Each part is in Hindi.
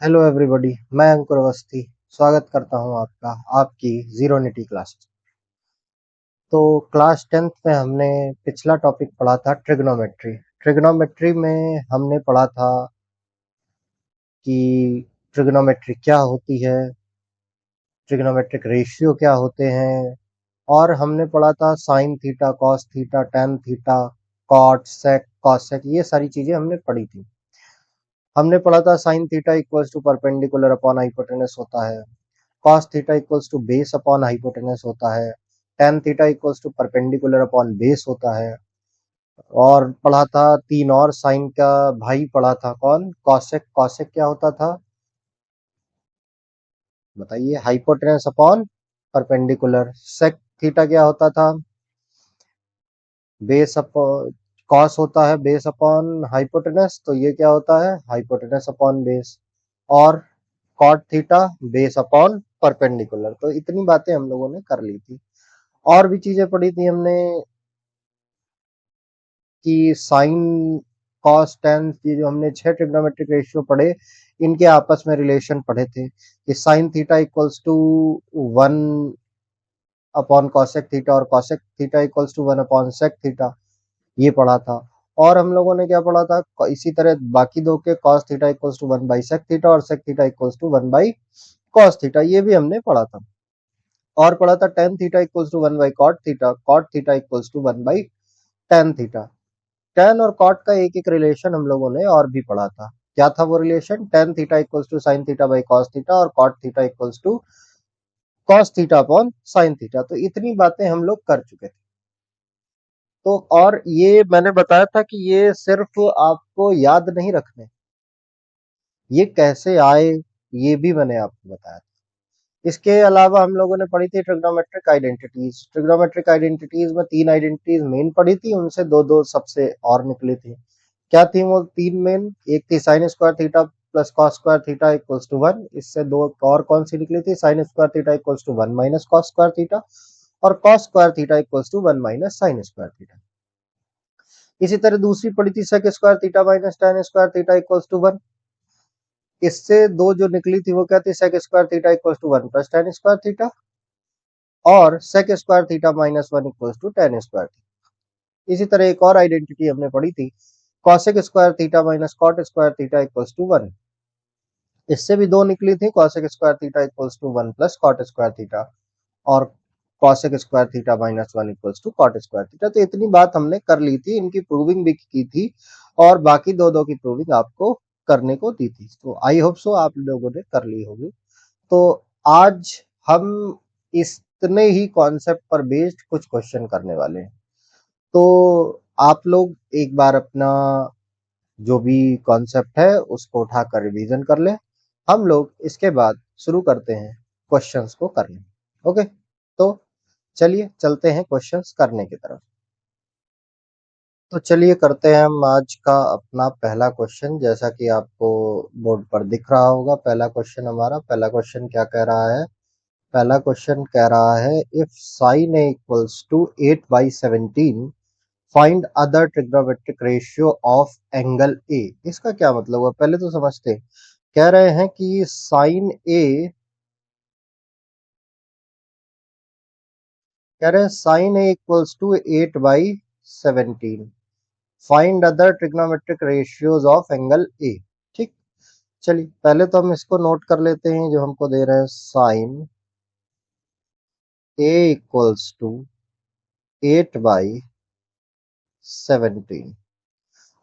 Hello everybody. मैं अंकुर अवस्थी स्वागत करता हूं आपका आपकी जीरोनिटी क्लास। तो क्लास 10th में हमने पिछला टॉपिक पढ़ा था ट्रिग्नोमेट्री। ट्रिग्नोमेट्री में हमने पढ़ा था कि ट्रिग्नोमेट्री क्या होती है, ट्रिग्नोमेट्रिक रेशियो क्या होते हैं, और हमने पढ़ा था sine theta, cos theta, tan theta, cot, sec, cosec, ये सारी चीजें हमने पढ़ी थी। हमने पढ़ा था sine theta equals to perpendicular upon hypotenuse होता है, cos theta equals to base upon hypotenuse होता है, tan theta equals to perpendicular upon base होता है। और पढ़ा था तीन और साइन का भाई पढ़ा था, कौन? कॉसेक। कॉसेक क्या होता था बताइए? Hypotenuse upon perpendicular. Sec theta क्या होता था? बेस अपॉन, कॉस होता है बेस अपॉन हाइपोटेनस, तो ये क्या होता है? Hypotenuse upon base. और cot theta base upon perpendicular. तो इतनी बातें हम लोगों ने कर ली थी। और भी चीजें पढ़ी थी हमने कि साइन, कॉस, टेन, ये जो हमने 6 ट्रिग्नोमेट्रिक रेशियो पढ़े, इनके आपस में रिलेशन पढ़े थे कि sine theta equals to 1 upon cosec theta और cosec theta equals to 1 upon sec theta, ये पढ़ा था। और हम लोगों ने क्या पढ़ा था? इसी तरह बाकी दो के cos theta equals to 1 by sec theta और sec theta equals to 1 by cos theta, ये भी हमने पढ़ा था। और पढ़ा था tan theta equals to 1 by cot theta, cot theta equals to 1 by tan theta. Tan और कॉट का एक एक रिलेशन हम लोगों ने और भी पढ़ा था। क्या था वो relation? Tan theta equals to sine theta by cos theta और cot theta equals to cos theta upon sine theta. तो इतनी बातें हम लोग कर चुके थे। तो और ये मैंने बताया था कि ये सिर्फ आपको याद नहीं रखने, ये कैसे आए ये भी मैंने आपको बताया था। इसके अलावा हम लोगों ने पढ़ी थी ट्रिग्नोमेट्रिक आइडेंटिटीज। ट्रिग्नोमेट्रिक आइडेंटिटीज में तीन आइडेंटिटीज मेन पढ़ी थी, उनसे दो दो सबसे और निकली थी। क्या थी वो तीन मेन? एक थी sine square theta plus cos square theta equals to 1। इससे दो और कौन सी निकली थी? Sine square theta equals to 1 minus cos square theta और cos square theta equals to 1 minus sine square theta. इसी तरह दूसरी पढ़ी थी sec square theta minus tan square theta equals to 1। इससे दो जो निकली थी वो क्या थी? Sec square theta equals to 1 plus tan square theta और sec square theta minus 1 equals to tan square theta. इसी तरह एक और आइडेंटिटी हमने पढ़ी थी, cosec square theta minus cot square theta equals to 1। इससे भी दो निकली थी, cosec square theta equals to 1 plus cot square theta और cosec square theta minus 1 equals to cot square theta. तो इतनी बात हमने कर ली थी, इनकी प्रूविंग भी की थी और बाकी दो दो की प्रूविंग आपको करने को दी थी। तो आई होप सो आप लोगों ने कर ली होगी। तो आज हम इतने ही कॉन्सेप्ट पर बेस्ड कुछ क्वेश्चन करने वाले हैं। तो आप लोग एक बार अपना जो भी कॉन्सेप्ट है उसको उठाकर रिवीजन कर लें। हम लोग इसके बाद शुरू करते हैं क्वेश्चंस को करने। ओके, तो चलिए चलते हैं क्वेश्चंस करने की तरफ। तो चलिए करते हैं हम आज का अपना पहला क्वेश्चन। जैसा कि आपको बोर्ड पर दिख रहा होगा, पहला क्वेश्चन हमारा, पहला क्वेश्चन क्या कह रहा है? पहला क्वेश्चन कह रहा है if sine A equals to 8/17 find other trigonometric ratio of angle A. इसका क्या मतलब हुआ पहले तो समझते हैं। कह रहे हैं कि साइन ए, कह रहे हैं sine A equals to 8/17 find other trigonometric ratios of angle A. ठीक, चलिए पहले तो हम इसको नोट कर लेते हैं जो हमको दे रहे हैं। Sine A equals to 8/17।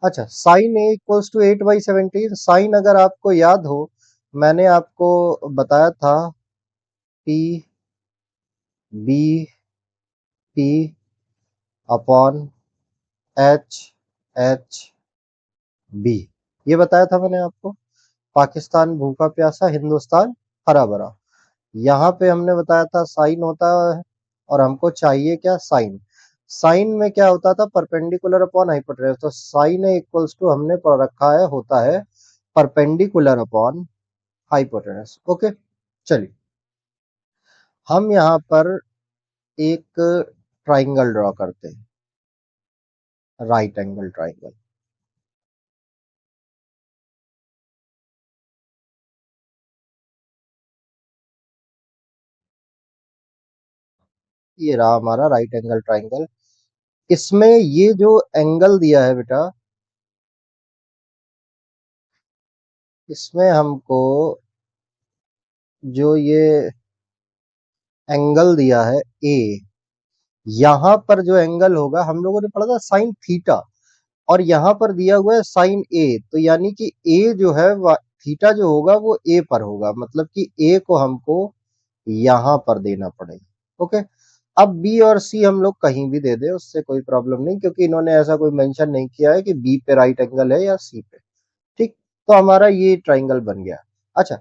अच्छा, sine A equals to 8/17। Sine अगर आपको याद हो, मैंने आपको बताया था P B P upon H H B, ये बताया था मैंने आपको। पाकिस्तान भूखा प्यासा, हिंदुस्तान हरा भरा। यहाँ पे हमने बताया था साइन होता है और हमको चाहिए क्या? साइन। साइन में क्या होता था? Perpendicular upon hypotenuse. तो साइन इक्वल्स टू हमने पढ़ रखा है होता है परपेंडिकुलर अपॉन हाइपोटेनस। ओके, चलिए हम यहाँ पर एक ट्राइंगल ड्रॉ करते हैं, राइट एंगल ट्राइंगल। ये रहा हमारा राइट एंगल ट्राइंगल। इसमें ये जो एंगल दिया है बेटा, इसमें हमको जो ये एंगल दिया है ए, यहां पर जो एंगल होगा, हम लोगों ने पढ़ा था साइन थीटा, और यहाँ पर दिया हुआ है साइन ए, तो यानी कि ए जो है थीटा जो होगा वो ए पर होगा, मतलब कि ए को हमको यहां पर देना पड़ेगा। ओके, अब बी और सी हम लोग कहीं भी दे दे, उससे कोई प्रॉब्लम नहीं, क्योंकि इन्होंने ऐसा कोई मेंशन नहीं किया है कि बी पे राइट एंगल है या सी पे। ठीक, तो हमारा ये ट्राइंगल बन गया। अच्छा,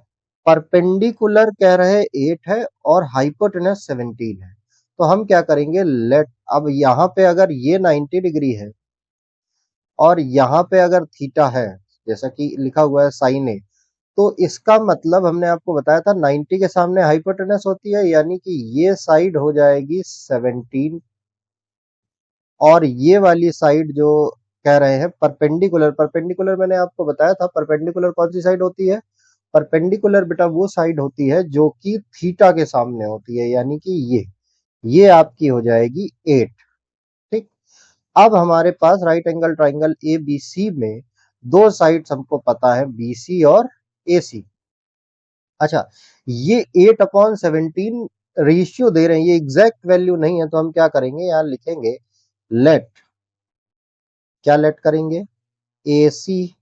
परपेंडिकुलर कह रहे 8 है और हाइपोटेनस 17 है, तो हम क्या करेंगे, लेट, अब यहाँ पे अगर ये 90 डिग्री है और यहाँ पे अगर थीटा है, जैसा कि लिखा हुआ है साइन ए, तो इसका मतलब हमने आपको बताया था 90 के सामने हाइपोटेनस होती है, यानी कि ये साइड हो जाएगी 17, और ये वाली साइड जो कह रहे हैं परपेंडिकुलर, परपेंडिकुलर मैंने आपको बताया था परपेंडिकुलर कौन सी साइड होती है, परपेंडिकुलर बेटा वो साइड होती है जो कि थीटा के सामने होती है, यानी कि ये आपकी हो जाएगी 8। ठीक, अब हमारे पास right angle triangle A B C में दो साइड्स हमको पता है, बी सी और ए सी। अच्छा, ये 8/17 रेशियो दे रहे हैं, ये एग्जैक्ट वैल्यू नहीं है, तो हम क्या करेंगे, यहां लिखेंगे लेट, क्या लेट करेंगे, ए सी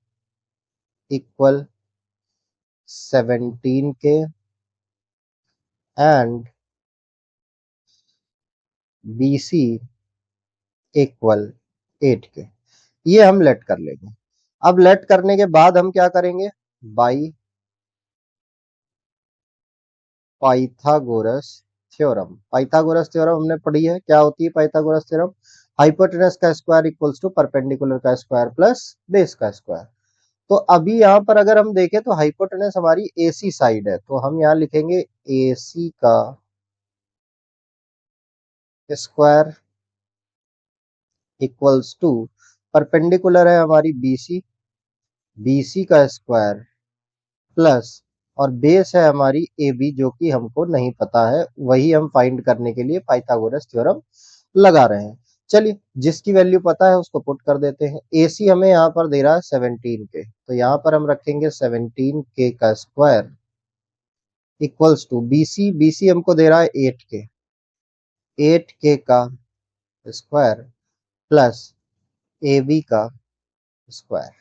इक्वल 17 के एंड बी सी इक्वल 8 के, ये हम लेट कर लेंगे। अब लेट करने के बाद हम क्या करेंगे, by Pythagoras theorem, Pythagoras theorem हमने पढ़ी है, क्या होती है पाइथागोरस थ्योरम, हाइपोटेनस का स्क्वायर इक्वल्स टू परपेंडिकुलर का स्क्वायर प्लस बेस का स्क्वायर। तो अभी यहाँ पर अगर हम देखें तो हाइपोटेनस हमारी एसी साइड है, तो हम यहाँ लिखेंगे एसी का स्क्वायर इक्वल्स टू, परपेंडिकुलर है हमारी बीसी, बीसी का स्क्वायर प्लस, और बेस है हमारी ए बी जो कि हमको नहीं पता है, वही हम फाइंड करने के लिए पाइथागोरस थ्योरम लगा रहे हैं। चलिए, जिसकी वैल्यू पता है उसको पुट कर देते हैं। ए सी हमें यहाँ पर दे रहा है 17 के, तो यहाँ पर हम रखेंगे 17 के का square equals to B C, B C हमको दे रहा है 8 के, 8 के का स्क्वायर प्लस ए बी का स्क्वायर।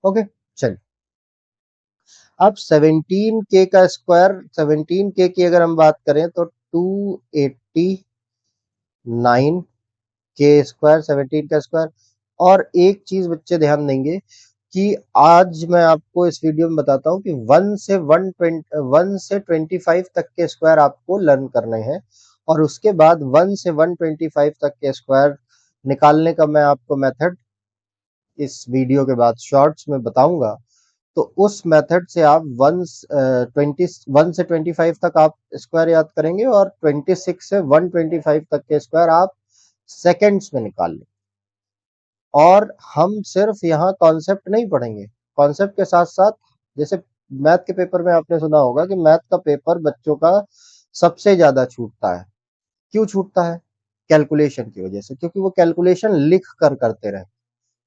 ओके, चलिए, अब 17 के का स्क्वायर, 17 के की अगर हम बात करें तो 289 के स्क्वायर, 17 का स्क्वायर। और एक चीज बच्चे ध्यान देंगे कि आज मैं आपको इस वीडियो में बताता हूँ कि 1 से 25 तक के स्क्वायर आपको लर्न करने हैं, और उसके बाद 1 से 125 तक के स्क्वायर निकालने का मैं आपको मेथड इस वीडियो के बाद शॉर्ट्स में बताऊंगा। तो उस मेथड से आप 1 से 25 तक आप स्क्वायर याद करेंगे, और 26 से 125 तक के स्क्वायर आप सेकेंड्स में निकाल लें। और हम सिर्फ यहाँ कॉन्सेप्ट नहीं पढ़ेंगे, कॉन्सेप्ट के साथ साथ, जैसे मैथ के पेपर में आपने सुना होगा कि मैथ का पेपर बच्चों का सबसे ज्यादा छूटता है। क्यों छूटता है, कैलकुलेशन की वजह से, क्योंकि वो कैलकुलेशन लिख कर करते रहे।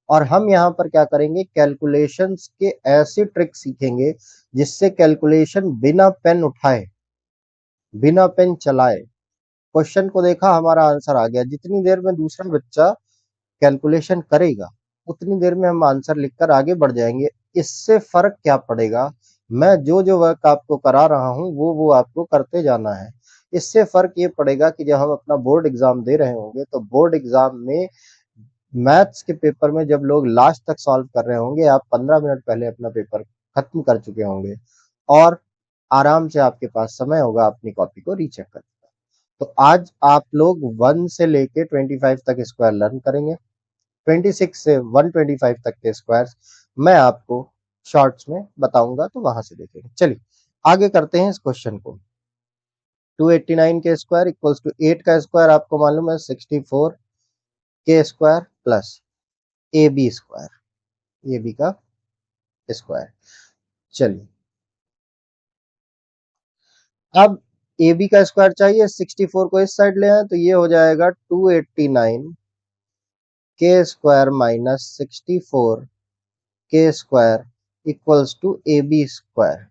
और हम यहाँ पर क्या करेंगे, कैलकुलेशंस के ऐसे ट्रिक सीखेंगे जिससे कैलकुलेशन बिना पेन उठाए, बिना पेन चलाए, क्वेश्चन को देखा हमारा आंसर आ गया, जितनी देर में दूसरा बच्चा कैलकुलेशन करेगा उतनी देर में हम आंसर लिखकर आगे बढ़ जाएंगे। इससे फर्क क्या पड़ेगा, मैं जो जो वर्क आपको करा रहा हूं वो आपको करते जाना है। इससे फर्क ये पड़ेगा कि जब हम अपना बोर्ड एग्जाम दे रहे होंगे तो बोर्ड एग्जाम में मैथ्स के पेपर में जब लोग लास्ट तक सॉल्व कर रहे होंगे, आप 15 मिनट पहले अपना पेपर खत्म कर चुके होंगे, और आराम से आपके पास समय होगा अपनी कॉपी को रीचेक करने का। तो आज आप लोग 1 से लेके 25 तक स्क्वायर लर्न करेंगे, 26 से 125 तक के स्क्वायर्स मैं आपको शॉर्ट्स में बताऊंगा, तो वहां से देखेंगे। चलिए आगे करते हैं इस क्वेश्चन को। 289 के स्क्वायर इक्वल्स टू 8 का स्क्वायर आपको मालूम है 64 के square plus A B square, A B का स्क्वायर। चलिए, अब ए बी का स्क्वायर चाहिए, 64 को इस साइड ले आए तो ये हो जाएगा 289 के स्क्वायर माइनस 64 के square equals to A B square.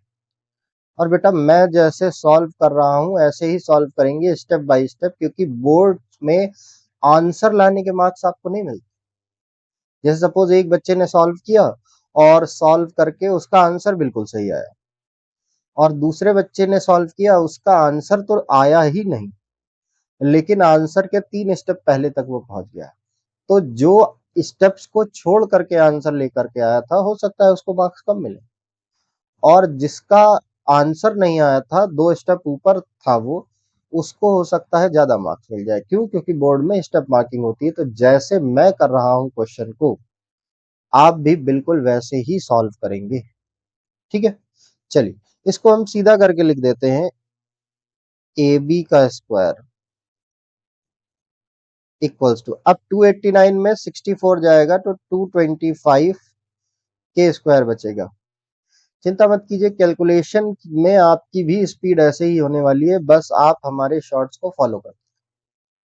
और बेटा मैं जैसे सॉल्व कर रहा हूं ऐसे ही सॉल्व करेंगे स्टेप बाय स्टेप, क्योंकि बोर्ड में आंसर लाने के मार्क्स आपको नहीं मिलते। जैसे सपोज एक बच्चे ने सॉल्व किया और सॉल्व करके उसका आंसर बिल्कुल सही आया, और दूसरे बच्चे ने सॉल्व किया उसका आंसर तो आया ही नहीं, लेकिन आंसर के 3 स्टेप पहले तक वो पहुंच गया। तो जो स्टेप्स को छोड़ करके आंसर लेकर के आया था, हो सकता है उसको मार्क्स कम मिले, और जिसका आंसर नहीं आया था 2 स्टेप ऊपर था वो, उसको हो सकता है ज्यादा मार्क्स मिल जाए। क्यों? क्योंकि बोर्ड में स्टेप मार्किंग होती है। तो जैसे मैं कर रहा हूं क्वेश्चन को, आप भी बिल्कुल वैसे ही सॉल्व करेंगे। ठीक है, चलिए इसको हम सीधा करके लिख देते हैं। ए बी का स्क्वायर इक्वल्स टू, अब 289 में 64 जाएगा तो 225 के स्क्वायर बचेगा। चिंता मत कीजिए, कैलकुलेशन में आपकी भी स्पीड ऐसे ही होने वाली है, बस आप हमारे शॉर्ट्स को फॉलो करें।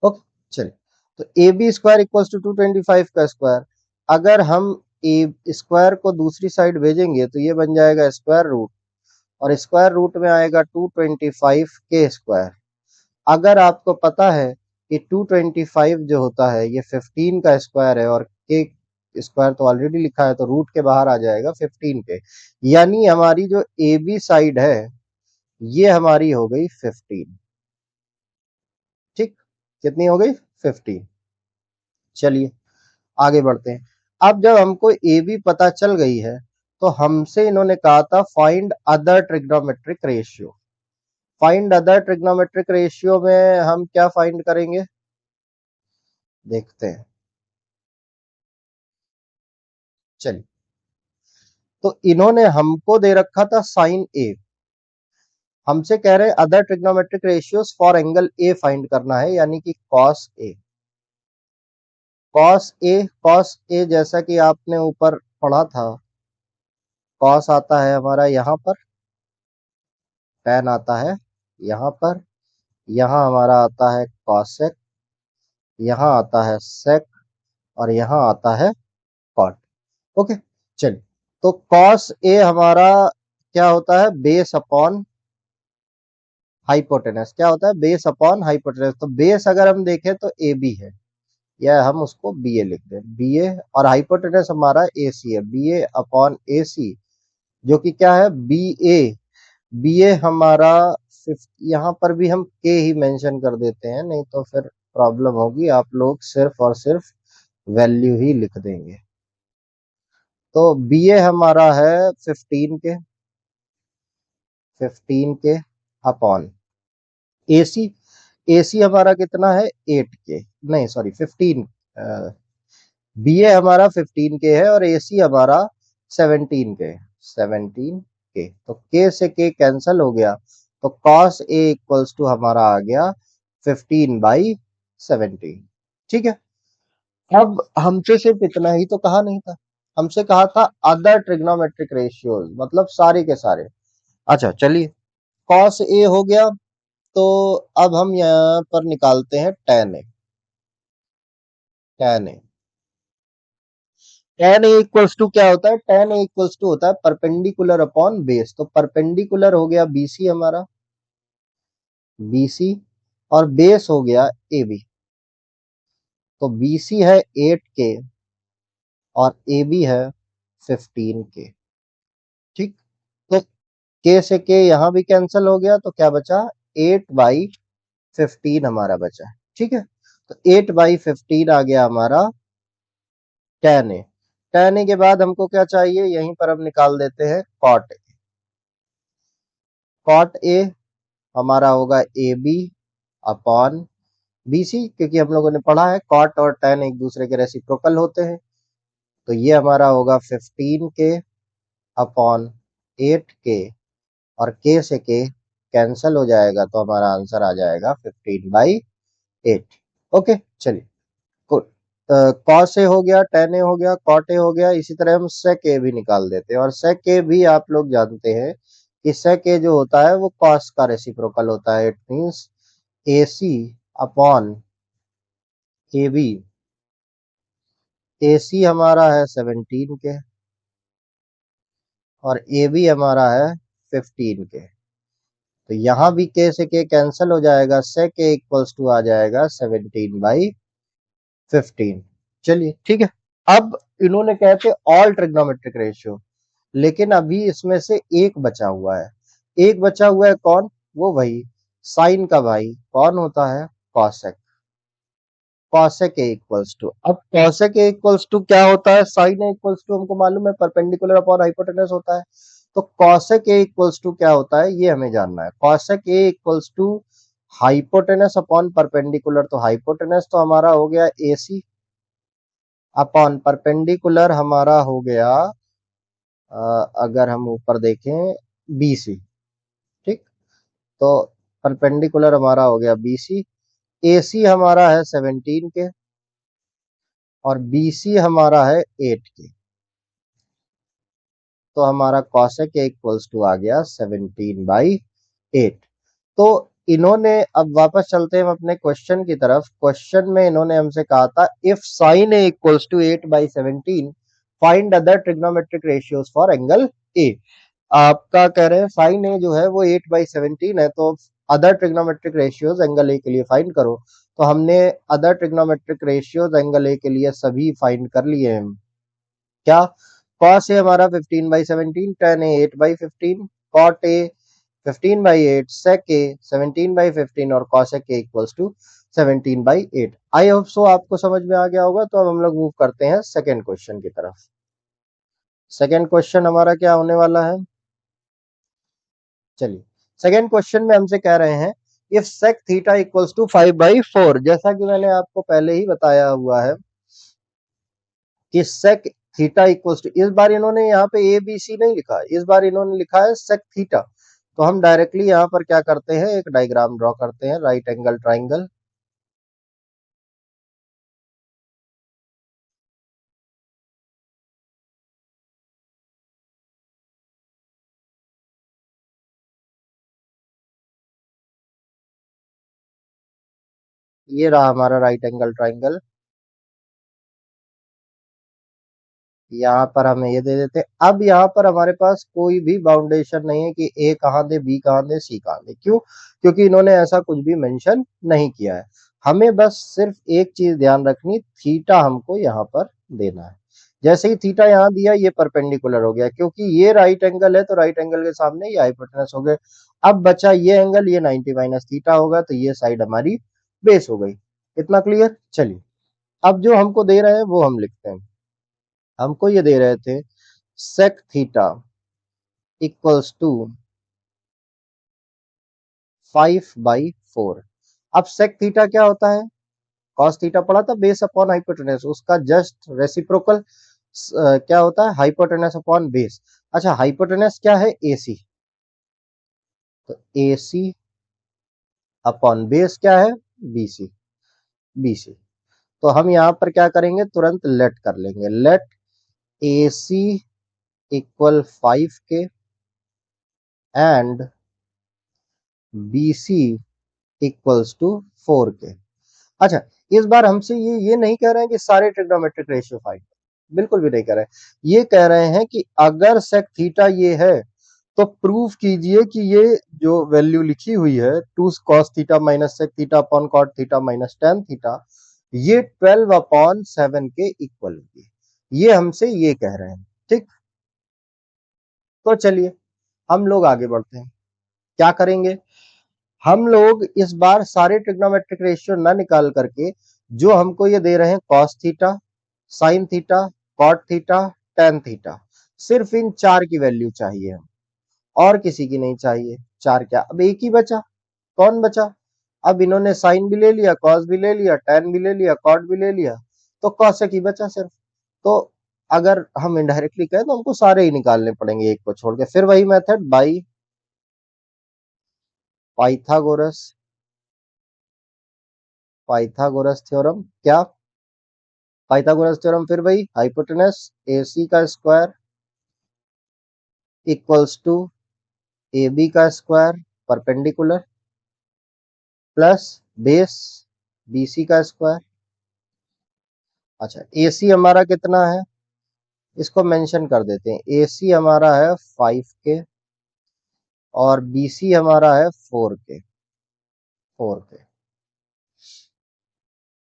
ओके, चलिए तो A B square equals to 225 का स्क्वायर। अगर हम ए स्क्वायर को दूसरी साइड भेजेंगे तो ये बन जाएगा स्क्वायर रूट, और स्क्वायर रूट में आएगा 225 के स्क्वायर। अगर आपको पता है कि 225 जो होता है ये 15 का स्क्वायर है, और के स्क्वायर तो ऑलरेडी लिखा है, तो रूट के बाहर आ जाएगा 15 के, यानी हमारी जो ए बी साइड है ये हमारी हो गई 15। ठीक, कितनी हो गई? 15। चलिए आगे बढ़ते हैं। अब जब हमको ए बी पता चल गई है, तो हमसे इन्होंने कहा था find other trigonometric ratio. Find other trigonometric ratio में हम क्या फाइंड करेंगे, देखते हैं। चलिए, तो इन्होंने हमको दे रखा था साइन ए, हमसे कह रहे हैं other trigonometric ratios for angle A find करना है, यानी कि कॉस ए। कॉस ए जैसा कि आपने ऊपर पढ़ा था, कॉस आता है हमारा यहाँ पर, टैन आता है यहाँ पर, यहाँ हमारा आता है कॉसेक, यहाँ आता है सेक, और यहाँ आता है कॉट। ओके, चलिए तो कॉस ए हमारा क्या होता है? Base upon hypotenuse. क्या होता है? Base upon hypotenuse. तो बेस अगर हम देखें तो ए बी है, या हम उसको बी ए लिख दें, बी ए, और हाइपोटेनस हमारा ए सी है, बी ए अपॉन ए सी, जो कि क्या है? B A. बी ए हमारा यहाँ पर भी हम के ही मेंशन कर देते हैं, नहीं तो फिर प्रॉब्लम होगी, आप लोग सिर्फ और सिर्फ वैल्यू ही लिख देंगे। तो बी ए हमारा है 15 के अपॉन ए सी। ए सी हमारा कितना है? 8 के, नहीं सॉरी 15। बी ए हमारा 15 के है और ए सी हमारा 17 के, 17 के। तो के से के कैंसल हो गया, तो कॉस ए इक्वल्स टू हमारा आ गया 15/17। ठीक है, अब हमसे सिर्फ इतना ही तो कहा नहीं था, हमसे कहा था अदर ट्रिग्नोमेट्रिक रेशियोज, मतलब सारे के सारे। अच्छा चलिए, कॉस ए हो गया, तो अब हम यहाँ पर निकालते हैं tan A. tan A, tan A equals to क्या होता है? tan ए इक्वल्स टू होता है परपेंडिकुलर अपॉन बेस। तो परपेंडिकुलर हो गया बीसी हमारा, बीसी, और बेस हो गया ए बी। तो बीसी है 8 के और ए बी है 15 के। ठीक, तो के से के यहां भी कैंसिल हो गया, तो क्या बचा? 8/15 हमारा बचा। ठीक है, तो 8/15 आ गया हमारा tan ए। tan ए के बाद हमको क्या चाहिए? यहीं पर हम निकाल देते हैं cot ए। cot ए हमारा होगा A B upon B C, क्योंकि हम लोगों ने पढ़ा है cot और tan एक दूसरे के रेसिप्रोकल होते हैं। तो ये हमारा होगा 15 के अपॉन 8 के, और के से के कैंसल हो जाएगा, तो हमारा आंसर आ जाएगा 15/8। ओके, चलिए कॉस ए हो गया, tan ए हो गया, कॉट ए हो गया, इसी तरह हम सेक ए भी निकाल देते हैं। और सेक ए भी आप लोग जानते हैं कि sec a जो होता है वो cos का रेसिप्रोकल होता है। It means AC upon AB। AC हमारा है 17 के और AB हमारा है 15 के। तो यहां भी k से k कैंसिल हो जाएगा, sec a इक्वल्स टू आ जाएगा 17/15। चलिए ठीक है। अब इन्होंने कहते ऑल ट्रिग्नोमेट्रिक रेशियो, लेकिन अभी इसमें से एक बचा हुआ है। एक बचा हुआ है कौन? वो वही साइन का भाई कौन होता है? Cosec. Cosec A equals to, अब कॉसेक ए इक्वल्स टू क्या होता है? साइन ए इक्वल्स टू हमको मालूम है परपेंडिकुलर अपॉन हाइपोटेनस होता है। तो कॉसेक ए इक्वल्स टू क्या होता है ये हमें जानना है। Cosec A equals to hypotenuse upon perpendicular. तो हाइपोटेनस तो हमारा हो गया AC अपॉन परपेंडिकुलर हमारा हो गया अगर हम ऊपर देखें BC। ठीक, तो परपेंडिकुलर हमारा हो गया BC। AC हमारा है 17 के और BC हमारा है 8 के। तो हमारा कॉसेक ए इक्वल्स टू आ गया 17/8। तो इन्होंने, अब वापस चलते हैं हम अपने क्वेश्चन की तरफ। क्वेश्चन में इन्होंने हमसे कहा था if sine A equals to 8/17 find other trigonometric ratios for angle A. आपका कह रहे हैं साइन ए जो है वो 8/17 है, तो other trigonometric ratios angle A के लिए फाइंड करो। तो हमने other trigonometric ratios angle A के लिए सभी फाइंड कर लिए हैं। क्या? cos ए हमारा 15/17, tan ए 8/15, cot ए 15/8, sec ए 17/15 और cosec A equals to 17/8। I hope so आपको समझ में आ गया होगा। तो अब हम लोग मूव करते हैं सेकेंड क्वेश्चन की तरफ। सेकेंड क्वेश्चन हमारा क्या होने वाला है? चलिए, सेकेंड क्वेश्चन में हमसे कह रहे हैं if sec theta equals to 5/4। जैसा कि मैंने आपको पहले ही बताया हुआ है कि sec थीटा इक्वल्स टू, इस बार इन्होंने यहाँ पे ए बी सी नहीं लिखा, इस बार इन्होंने लिखा है sec थीटा। तो हम डायरेक्टली यहाँ पर क्या करते हैं, एक डायग्राम ड्रॉ करते हैं, राइट एंगल ट्राइंगल। ये रहा हमारा राइट एंगल ट्राइंगल। यहाँ पर हमें ये दे देते हैं। अब यहाँ पर हमारे पास कोई भी बाउंडेशन नहीं है कि ए कहाँ दे, बी कहाँ दे, सी कहाँ दे। क्यों? क्योंकि इन्होंने ऐसा कुछ भी मेंशन नहीं किया है। हमें बस सिर्फ एक चीज ध्यान रखनी, थीटा हमको यहाँ पर देना है। जैसे ही थीटा यहाँ दिया ये परपेंडिकुलर हो गया, क्योंकि ये राइट एंगल है तो राइट एंगल के सामने ये हाइपोटेनस हो गए। अब बचा ये एंगल, ये 90 माइनस थीटा होगा, तो ये साइड हमारी बेस हो गई। इतना क्लियर? चलिए, अब जो हमको दे रहे हैं वो हम लिखते हैं। हमको ये दे रहे थे sec थीटा इक्वल्स टू 5/4। अब sec थीटा क्या होता है? cos थीटा पढ़ा था, बेस अपॉन हाइपोटेनस, उसका जस्ट रेसिप्रोकल क्या होता है? Hypotenuse upon base. अच्छा, हाइपोटेनस क्या है? AC। तो AC अपॉन बेस क्या है? BC। BC। तो हम यहाँ पर क्या करेंगे, तुरंत लेट कर लेंगे। लेट AC इक्वल 5 के एंड BC इक्वल्स टू 4 के। अच्छा, इस बार हमसे ये नहीं कह रहे हैं कि सारे ट्रिग्नोमेट्रिक रेशियो फाइंड, बिल्कुल भी नहीं कह रहे हैं। ये कह रहे हैं कि अगर sec थीटा ये है तो प्रूफ कीजिए कि ये जो वैल्यू लिखी हुई है 2 cos theta minus sec theta upon cot theta minus tan theta, ये 12/7 के इक्वल होगी। ये हमसे ये कह रहे हैं। ठीक, तो चलिए हम लोग आगे बढ़ते हैं। क्या करेंगे हम लोग? इस बार सारे ट्रिग्नोमेट्रिक रेशियो ना निकाल करके जो हमको ये दे रहे हैं cos theta, sin theta, cot theta, tan theta, सिर्फ इन चार की वैल्यू चाहिए हम, और किसी की नहीं चाहिए। चार क्या, अब एक ही बचा। कौन बचा? अब इन्होंने साइन भी ले लिया, cos भी ले लिया, tan भी ले लिया, cot भी ले लिया, तो cosec ही बचा सिर्फ। तो अगर हम इनडायरेक्टली कहें तो हमको सारे ही निकालने पड़ेंगे एक को छोड़ के। फिर वही method by Pythagoras, Pythagoras theorem. क्या? Pythagoras theorem. फिर वही हाइपोटेनस AC का square equals to A B का square perpendicular plus base B C का स्क्वायर। अच्छा, ए सी हमारा कितना है, इसको मेंशन कर देते हैं। ए सी हमारा है 5 के और बी सी हमारा है 4 के।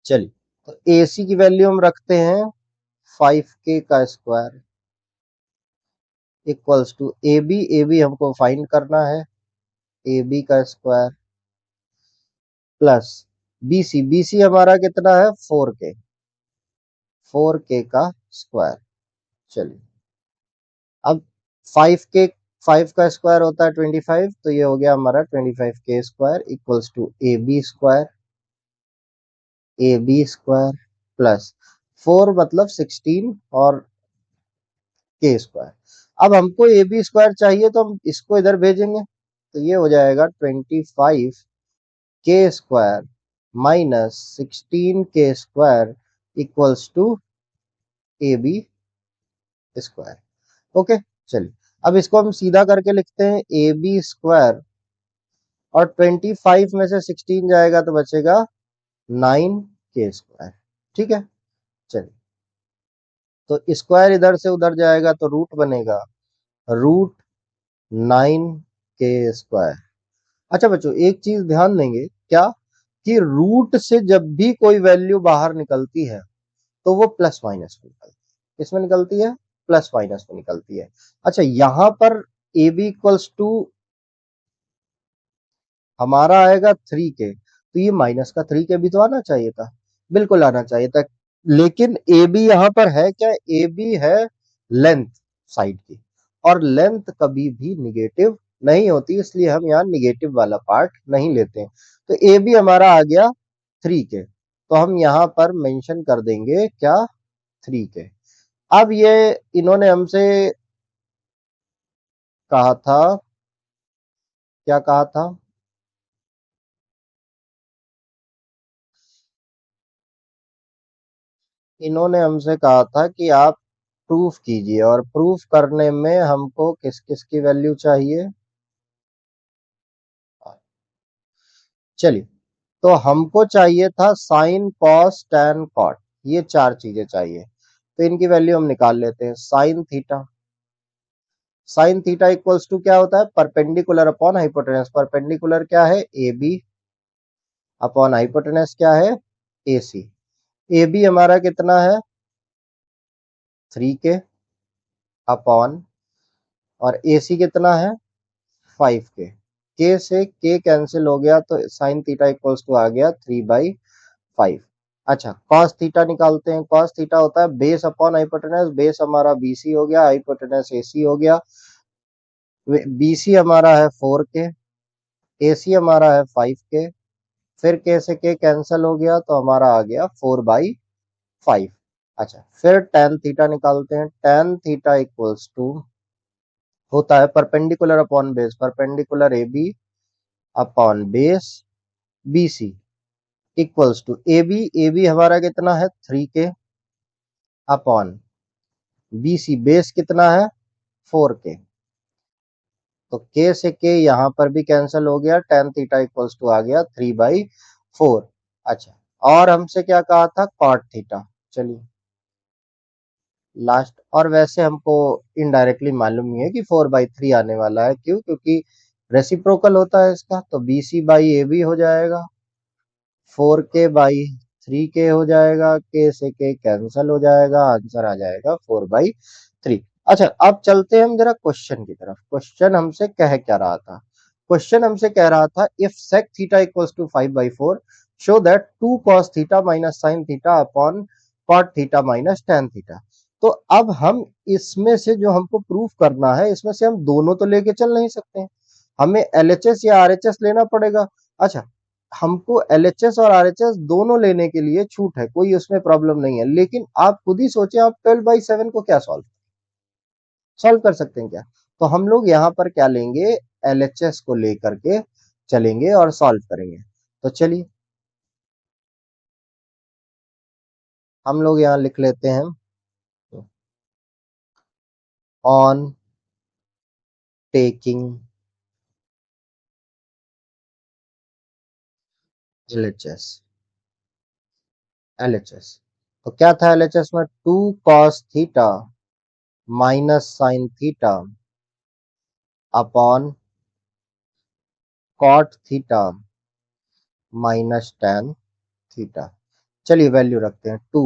चलिए, तो ए सी की वैल्यू हम रखते हैं 5 के का square equals to A B हमको फाइंड करना है, ए बी का स्क्वायर प्लस बी सी हमारा कितना है 4 के का स्क्वायर। चलिए, अब 5 का स्क्वायर होता है 25, तो ये हो गया हमारा 25 के square equals to A B square plus 4 मतलब 16 और के स्क्वायर। अब हमको ए बी स्क्वायर चाहिए तो हम इसको इधर भेजेंगे, तो ये हो जाएगा 25 के स्क्वायर माइनस 16 के square equals to A B square. Okay, चलिए, अब इसको हम सीधा करके लिखते हैं ए बी स्क्वायर और 25 में से 16 जाएगा तो बचेगा 9 के स्क्वायर। ठीक है, चलिए, तो स्क्वायर इधर से उधर जाएगा तो रूट बनेगा रूट 9 के स्क्वायर। अच्छा बच्चों, एक चीज ध्यान देंगे क्या, कि रूट से जब भी कोई वैल्यू बाहर निकलती है तो वो प्लस माइनस में निकलती है। किसमें निकलती है, प्लस माइनस में निकलती है। अच्छा, यहां पर ए बी इक्वल्स टू हमारा आएगा 3 के, तो ये माइनस का 3 के भी तो आना चाहिए था, बिल्कुल आना चाहिए था। लेकिन ए बी यहाँ पर है क्या, ए बी है लेंथ साइड की, और लेंथ कभी भी निगेटिव नहीं होती, इसलिए हम यहाँ निगेटिव वाला पार्ट नहीं लेते हैं। तो ए बी हमारा आ गया 3 के, तो हम यहाँ पर मेंशन कर देंगे क्या, 3 के। अब ये इन्होंने हमसे कहा था, क्या कहा था, इन्होंने हमसे कहा था कि आप प्रूफ कीजिए, और प्रूफ करने में हमको किस किस की वैल्यू चाहिए। चलिए, तो हमको चाहिए था साइन कॉस टैन कॉट, ये 4 चीजें चाहिए, तो इनकी वैल्यू हम निकाल लेते हैं। साइन थीटा इक्वल्स टू क्या होता है, परपेंडिकुलर अपॉन हाइपोटेनस। परपेंडिकुलर क्या है, ए बी अपॉन हाइपोटेनस क्या है, ए सी। ए बी हमारा कितना है 3 के अपॉन, और ए सी कितना है 5 के। के से के कैंसिल हो गया तो साइन थीटा इक्वल्स टू आ गया 3/5। अच्छा, कॉस थीटा निकालते हैं। कॉस थीटा होता है बेस अपॉन हाइपोटेनस, बेस हमारा बीसी हो गया, हाइपोटेनस एसी हो गया। बीसी हमारा है 4 के, एसी हमारा है 5 के, फिर के से के कैंसिल हो गया तो हमारा आ गया 4/5। अच्छा, फिर टेन थीटा निकालते हैं। टेन थीटा इक्वल्स टू होता है perpendicular upon base, perpendicular A B upon base B C equals to A B हमारा कितना है 3 के अपॉन बी सी बेस कितना है 4 के, तो के से के यहाँ पर भी कैंसिल हो गया, टेन थीटा इक्वल्स टू आ गया 3/4। अच्छा, और हमसे क्या कहा था, कॉट थीटा। चलिए लास्ट, और वैसे हमको इनडायरेक्टली मालूम ही है कि 4/3 आने वाला है, क्यों, क्योंकि रेसिप्रोकल होता है इसका, तो B C by A B हो जाएगा, 4 के/3 के हो जाएगा, के से के कैंसिल हो जाएगा, आंसर आ जाएगा 4/3। अच्छा, अब चलते हैं हम जरा क्वेश्चन की तरफ। क्वेश्चन हमसे कह क्या रहा था, क्वेश्चन हमसे कह रहा था if sec theta equals to 5/4 show that 2 cos theta minus sine theta upon cot theta minus tan theta. तो अब हम इसमें से जो हमको प्रूफ करना है, इसमें से हम दोनों तो लेके चल नहीं सकते हैं, हमें एलएचएस या आरएचएस लेना पड़ेगा। अच्छा, हमको एलएचएस और आरएचएस दोनों लेने के लिए छूट है, कोई उसमें प्रॉब्लम नहीं है, लेकिन आप खुद ही सोचे, आप 12/7 को क्या सॉल्व सॉल्व कर सकते हैं क्या। तो हम लोग यहाँ पर क्या लेंगे, एलएचएस को लेकर के चलेंगे और सॉल्व करेंगे। तो चलिए, हम लोग यहाँ लिख लेते हैं ऑन टेकिंग LHS LHS तो क्या था LHS में? 2 cos theta minus sine theta upon cot theta minus tan theta. चलिए वैल्यू रखते हैं 2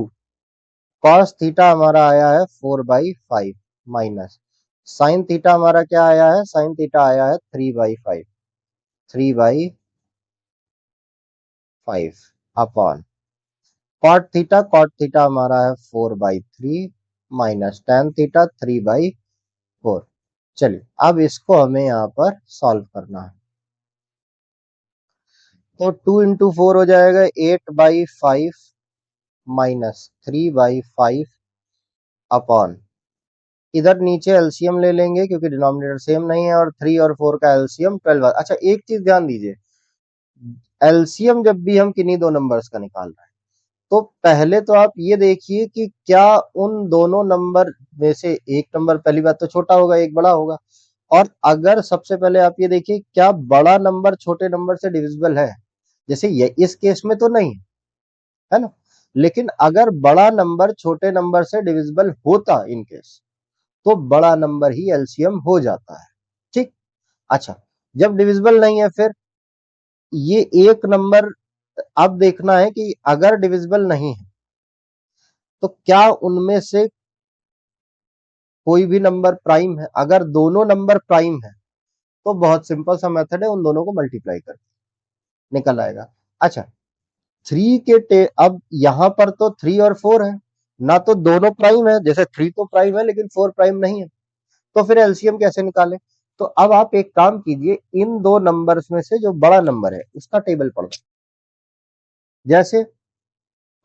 cos थीटा हमारा आया है 4/5 माइनस साइन थीटा हमारा क्या आया है? साइन थीटा आया है 3/5 3/5 अपॉन कॉट थीटा हमारा है 4/3 माइनस tan थीटा 3/4। चलिए अब इसको हमें यहाँ पर सॉल्व करना है। तो 2 इंटू 4 हो जाएगा 8/5 माइनस 3/5 अपॉन इधर नीचे एलसीएम ले लेंगे क्योंकि डिनोमिनेटर सेम नहीं है और 3 और 4 का एलसीएम 12। अच्छा एक चीज ध्यान दीजिए, एलसीएम जब भी हम किन्हीं दो नंबर्स का निकाल रहे हैं तो पहले तो आप ये देखिए कि क्या उन दोनों नंबर में से एक नंबर, पहली बात तो छोटा होगा एक बड़ा होगा, और अगर सबसे पहले आप ये देखिए क्या बड़ा नंबर छोटे नंबर से डिविजिबल है। जैसे ये इस केस में तो नहीं है ना, लेकिन अगर बड़ा नंबर छोटे नंबर से डिविजिबल होता इन केस तो बड़ा नंबर ही एलसीएम हो जाता है। ठीक। अच्छा जब डिविजिबल नहीं है फिर ये एक नंबर, अब देखना है कि अगर डिविजिबल नहीं है तो क्या उनमें से कोई भी नंबर प्राइम है। अगर दोनों नंबर प्राइम है तो बहुत सिंपल सा मेथड है, उन दोनों को मल्टीप्लाई कर निकल आएगा। अच्छा अब यहां पर तो 3 और 4 है, ना तो दोनों प्राइम है, जैसे 3 तो प्राइम है लेकिन 4 प्राइम नहीं है, तो फिर एलसीएम कैसे निकालें? तो अब आप एक काम कीजिए, इन दो नंबर्स में से जो बड़ा नंबर है उसका टेबल पढ़ो। जैसे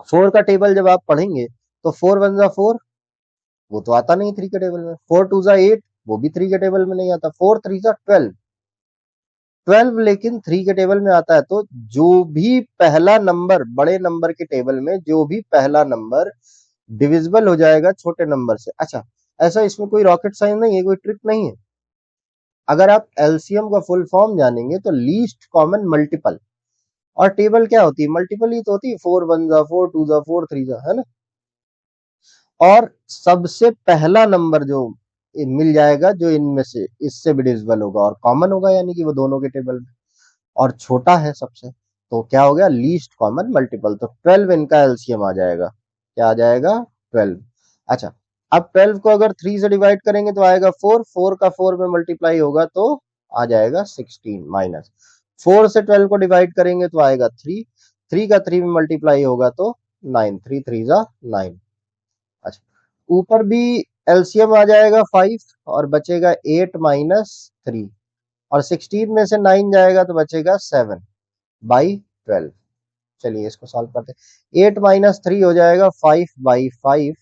4 का टेबल जब आप पढ़ेंगे तो 4 1 जा 4, वो तो आता नहीं 3 के टेबल में। 4 2 जा 8, वो भी 3 के टेबल में नहीं आता। 4 3 जा 12, 12 लेकिन 3 के टेबल में आता है। तो जो भी पहला नंबर बड़े नंबर के टेबल में, जो भी पहला नंबर डिविजिबल हो जाएगा छोटे नंबर से। अच्छा ऐसा इसमें कोई रॉकेट साइंस नहीं है, कोई ट्रिक नहीं है। अगर आप एलसीएम का फुल फॉर्म जानेंगे तो लीस्ट कॉमन मल्टीपल, और टेबल क्या होती है? मल्टीपल ही तो होती है। 4 1 जा 4 2 जा 4 3 जा, है ना। और सबसे पहला नंबर जो मिल जाएगा जो इनमें से इससे भी डिविजिबल होगा और कॉमन होगा, यानी कि वो दोनों के टेबल में, और छोटा है सबसे, तो क्या हो गया? Least common multiple. तो 12 इनका एलसीएम आ जाएगा। क्या आ जाएगा? 12। अच्छा अब 12 को अगर 3 से डिवाइड करेंगे तो आएगा 4, 4 का 4 में मल्टीप्लाई होगा तो आ जाएगा 16, माइनस 4 से 12 को डिवाइड करेंगे तो आएगा 3, 3 का 3 में मल्टीप्लाई होगा तो 9, 3 3 जा 9। अच्छा ऊपर भी एलसीएम आ जाएगा 5 और बचेगा 8 माइनस 3, और 16 में से 9 जाएगा तो बचेगा 7/12। चलिए इसको सॉल्व करते हैं। 8 माइनस 3 हो जाएगा 5/5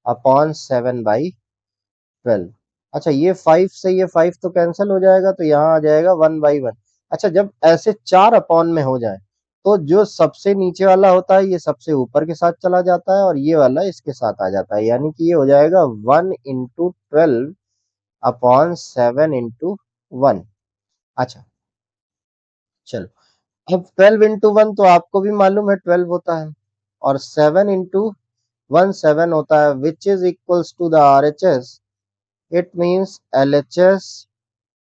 अपॉन 7/12। अच्छा ये 5 से ये 5 तो कैंसिल हो जाएगा, तो यहाँ आ जाएगा 1/1। अच्छा जब ऐसे 4 अपॉन में हो जाए तो जो सबसे नीचे वाला होता है ये सबसे ऊपर के साथ चला जाता है और ये वाला इसके साथ आ जाता है, यानी कि ये हो जाएगा 1 इंटू 12 अपॉन 7 इंटू 1। अच्छा चलो अब 12 इंटू 1 तो आपको भी मालूम है 12 होता है, और 7 इंटू 1 7 होता है, which is equals to the RHS। It means LHS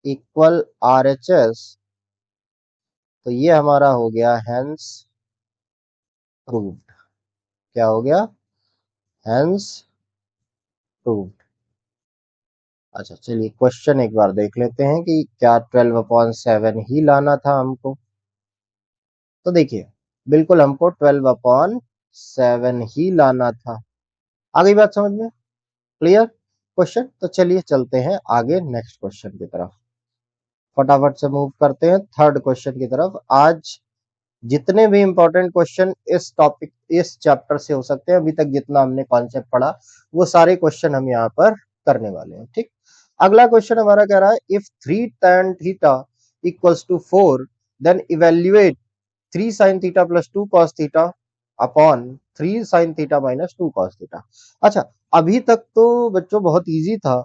equal RHS। तो ये हमारा हो गया हेंस प्रूव्ड। क्या हो गया? Hence proved. अच्छा चलिए क्वेश्चन एक बार देख लेते हैं कि क्या 12/7 ही लाना था हमको। तो देखिए बिल्कुल हमको 12/7 ही लाना था। आ गई बात समझ में? Clear question? तो चलिए चलते हैं आगे नेक्स्ट क्वेश्चन की तरफ, फटाफट से मूव करते हैं थर्ड क्वेश्चन की तरफ। आज जितने भी इंपॉर्टेंट क्वेश्चन इस टॉपिक इस चैप्टर से हो सकते हैं, अभी तक जितना हमने कॉन्सेप्ट पढ़ा वो सारे क्वेश्चन हम यहाँ पर करने वाले हैं। ठीक। अगला क्वेश्चन हमारा कह रहा है if 3 tan theta equals to 4 then evaluate 3 sin theta plus 2 cos theta upon 3 sin theta minus 2 cos theta. अच्छा अभी तक तो बच्चों बहुत इजी था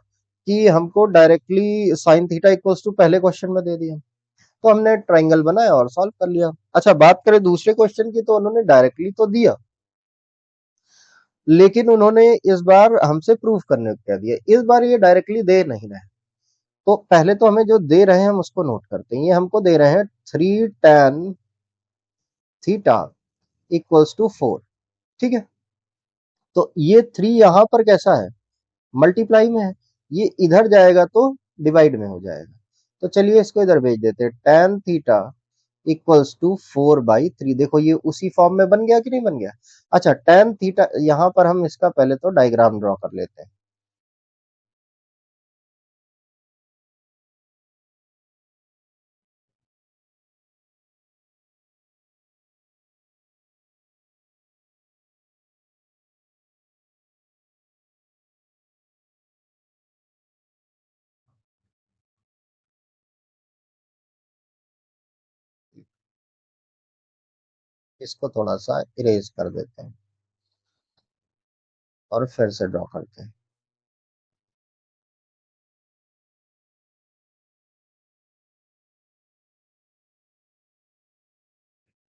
कि हमको directly sin theta equals to पहले क्वेश्चन में दे दिया, तो हमने ट्राइंगल बनाया और सॉल्व कर लिया। अच्छा, बात करें दूसरे क्वेश्चन की, तो उन्होंने डायरेक्टली तो दिया, लेकिन उन्होंने इस बार हमसे प्रूफ करने को कह दिया। इस बार ये डायरेक्टली दे नहीं रहे। तो पहले तो हमें जो दे रहे हैं हम उसको नोट करते हैं। ये हमको दे रहे हैं 3 tan थीटा इक्वल्स टू 4। ठीक है, तो ये 3 यहां पर कैसा है, मल्टीप्लाई में है, ये इधर जाएगा तो डिवाइड में हो जाएगा। तो चलिए इसको इधर भेज देते हैं। tan theta equals to 4/3। देखो ये उसी फॉर्म में बन गया कि नहीं बन गया। अच्छा, tan थीटा यहां पर हम इसका पहले तो डायग्राम ड्रॉ कर लेते हैं। इसको थोड़ा सा इरेज कर देते हैं और फिर से ड्रॉ करते हैं।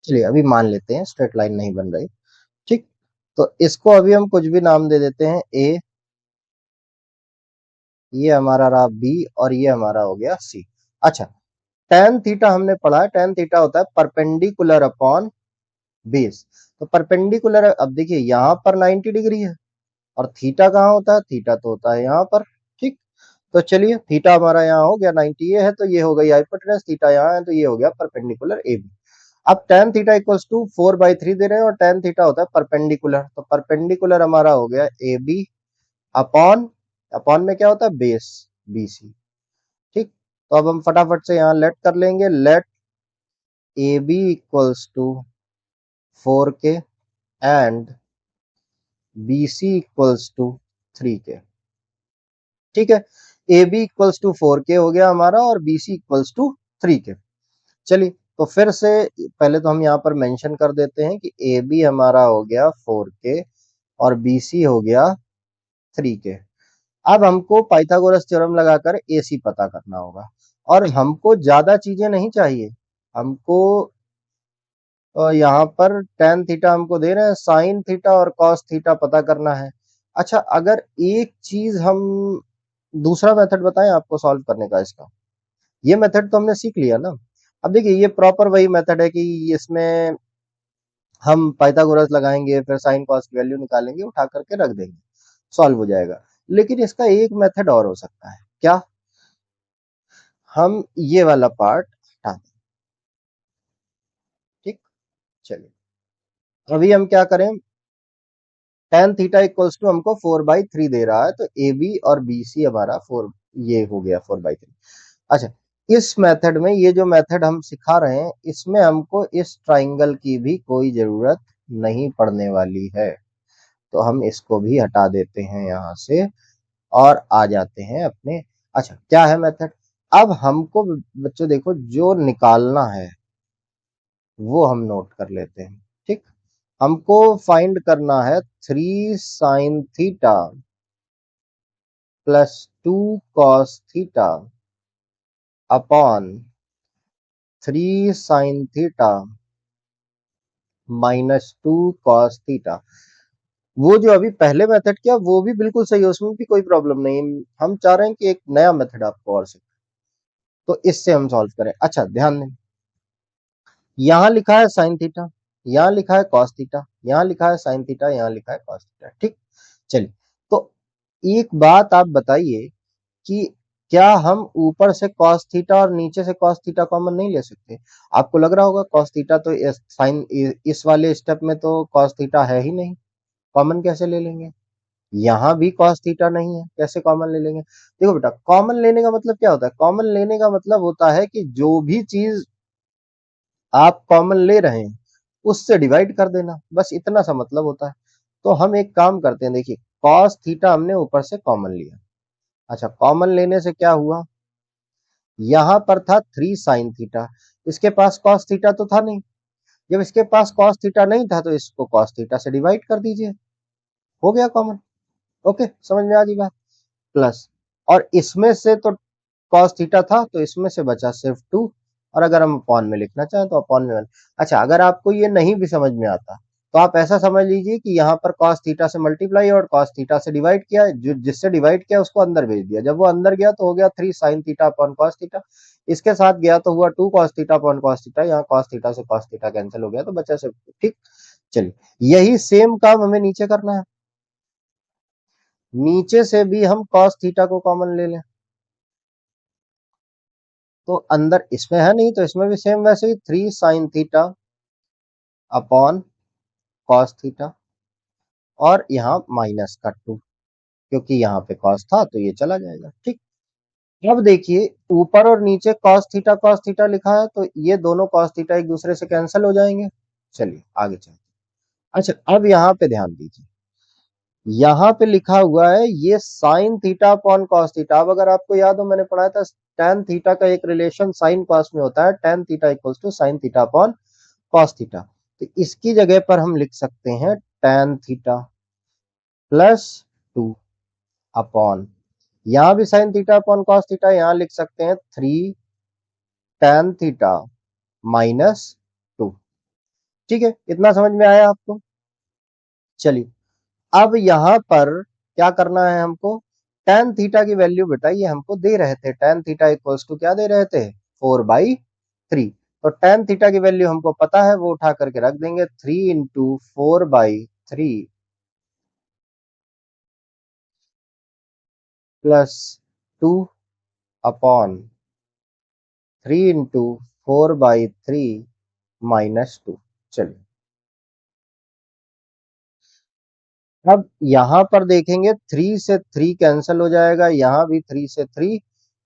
चलिए अभी मान लेते हैं स्ट्रेट लाइन नहीं बन रही। ठीक, तो इसको अभी हम कुछ भी नाम दे देते हैं। ए, ये हमारा रहा बी, और ये हमारा हो गया सी। अच्छा, tan थीटा हमने पढ़ा है, tan थीटा होता है परपेंडिकुलर अपॉन बेस। तो परपेंडिकुलर, अब देखिए यहाँ पर 90 डिग्री है, और थीटा कहाँ होता है, थीटा तो होता है यहाँ पर। ठीक, तो चलिए थीटा हमारा यहाँ हो गया 90, ये है तो ये हो गई हाइपोटेनस, थीटा यहाँ है तो ये हो गया परपेंडिकुलर ए बी। अब tan थीटा इक्वल्स टू 4/3 दे रहे हैं, और tan थीटा होता है परपेंडिकुलर, तो परपेंडिकुलर हमारा हो गया ए बी अपॉन, अपॉन में क्या होता है, बेस बी सी। ठीक, तो अब हम फटाफट से यहाँ लेट कर लेंगे। Let A B equals to 4k and B C equals to 3k। ठीक है, A B equals to 4k हो गया हमारा, और B C equals to 3k। चलिए तो फिर से पहले तो हम यहाँ पर मेंशन कर देते हैं कि ए बी हमारा हो गया 4k और बी सी हो गया 3k। अब हमको पाइथागोरस थ्योरम लगाकर ए सी पता करना होगा, और हमको ज्यादा चीजें नहीं चाहिए। हमको यहाँ पर tan थीटा हमको दे रहे हैं, साइन थीटा और कॉस थीटा पता करना है। अच्छा, अगर एक चीज हम दूसरा मेथड बताएं आपको सॉल्व करने का इसका, ये मेथड तो हमने सीख लिया ना। अब देखिए ये प्रॉपर वही मेथड है कि इसमें हम पाइथागोरस लगाएंगे, फिर साइन कॉस की वैल्यू निकालेंगे, उठा करके रख देंगे, सॉल्व हो जाएगा। लेकिन इसका एक मेथड और हो सकता है। क्या? हम ये वाला पार्ट हटा दें। ठीक, चलिए अभी हम क्या करें, tan थीटा इक्वल्स टू हमको 4/3 दे रहा है, तो ए बी और बी सी हमारा 4, ये हो गया 4/3। अच्छा, इस मेथड में, ये जो मेथड हम सिखा रहे हैं, इसमें हमको इस ट्राइंगल की भी कोई जरूरत नहीं पड़ने वाली है, तो हम इसको भी हटा देते हैं यहाँ से और आ जाते हैं अपने। अच्छा, क्या है मेथड, अब हमको बच्चों देखो जो निकालना है वो हम नोट कर लेते हैं। ठीक, हमको फाइंड करना है 3 sine theta plus 2 cos theta upon 3 sine theta -2 cos theta. वो जो अभी पहले मेथड किया वो भी बिल्कुल सही है, उसमें भी कोई प्रॉब्लम नहीं। हम चाह रहे हैं कि एक नया मेथड आपको और सीखें, तो इससे हम सॉल्व करें। अच्छा ध्यान दें, यहाँ लिखा है साइन थीटा, यहाँ लिखा है कॉस थीटा, यहाँ लिखा है साइन थीटा, यहाँ लिखा है कॉस थीटा। ठीक, चलिए तो एक बात आप बताइए कि क्या हम ऊपर से cos थीटा और नीचे से cos थीटा कॉमन नहीं ले सकते? आपको लग रहा होगा cos थीटा तो साइन, इस वाले स्टेप में तो cos थीटा है ही नहीं, कॉमन कैसे ले लेंगे? यहाँ भी cos थीटा नहीं है, कैसे कॉमन ले लेंगे? देखो बेटा, कॉमन लेने का मतलब क्या होता है, कॉमन लेने का मतलब होता है कि जो भी चीज आप कॉमन ले रहे हैं उससे डिवाइड कर देना, बस इतना सा मतलब होता है। तो हम एक काम करते हैं, देखिए cos थीटा हमने ऊपर से कॉमन लिया। अच्छा, कॉमन लेने से क्या हुआ, यहां पर था 3 साइन थीटा, इसके पास cos थीटा तो था नहीं। जब इसके पास cos थीटा नहीं था तो इसको cos थीटा से डिवाइड कर दीजिए, हो गया कॉमन। ओके, समझ में आ गई बात। प्लस, और इसमें से तो cos थीटा था तो इसमें से बचा सिर्फ 2, और अगर हम अपॉन में लिखना चाहें तो अपॉन में 1। अच्छा, अगर आपको ये नहीं भी समझ में आता तो आप ऐसा समझ लीजिए कि यहाँ पर cos थीटा से मल्टीप्लाई और cos थीटा से डिवाइड किया, जो जिससे डिवाइड किया उसको अंदर भेज दिया। जब वो अंदर गया तो हो गया 3 sin theta upon cos theta. इसके साथ गया तो हुआ 2 cos theta upon cos theta. यहाँ cos थीटा से cos थीटा कैंसिल हो गया तो बचा सब। ठीक, चलिए यही सेम काम हमें नीचे करना है। नीचे से भी हम cos थीटा को कॉमन ले लें तो अंदर इसमें है नहीं तो इसमें भी सेम वैसे ही 3 sin theta upon cos theta और यहाँ माइनस का 2, क्योंकि यहाँ पे cos था तो ये चला जाएगा। ठीक, अब देखिए ऊपर और नीचे cos थीटा लिखा है तो ये दोनों cos थीटा एक दूसरे से कैंसिल हो जाएंगे। चलिए आगे चलते। अच्छा, अब यहाँ पे ध्यान दीजिए, यहाँ पे लिखा हुआ है ये sign theta upon cos theta. अब अगर आपको याद हो मैंने पढ़ाया था tan थीटा का एक रिलेशन साइन कॉस में होता है, tan theta equals to sine theta upon cos theta. तो इसकी जगह पर हम लिख सकते हैं tan थीटा प्लस 2 अपॉन, यहां भी sign theta upon cos theta, यहां लिख सकते हैं 3 tan थीटा माइनस 2। ठीक है, इतना समझ में आया आपको? चलिए अब यहां पर क्या करना है हमको, tan थीटा की वैल्यू बेटा ये हमको दे रहे थे, tan थीटा इक्वल्स टू क्या दे रहे थे 4/3। तो tan थीटा की वैल्यू हमको पता है, वो उठा करके रख देंगे 3 into 4/3 plus 2 upon 3 into 4/3 minus 2। चलिए अब यहां पर देखेंगे 3 से 3 कैंसिल हो जाएगा, यहां भी 3 से 3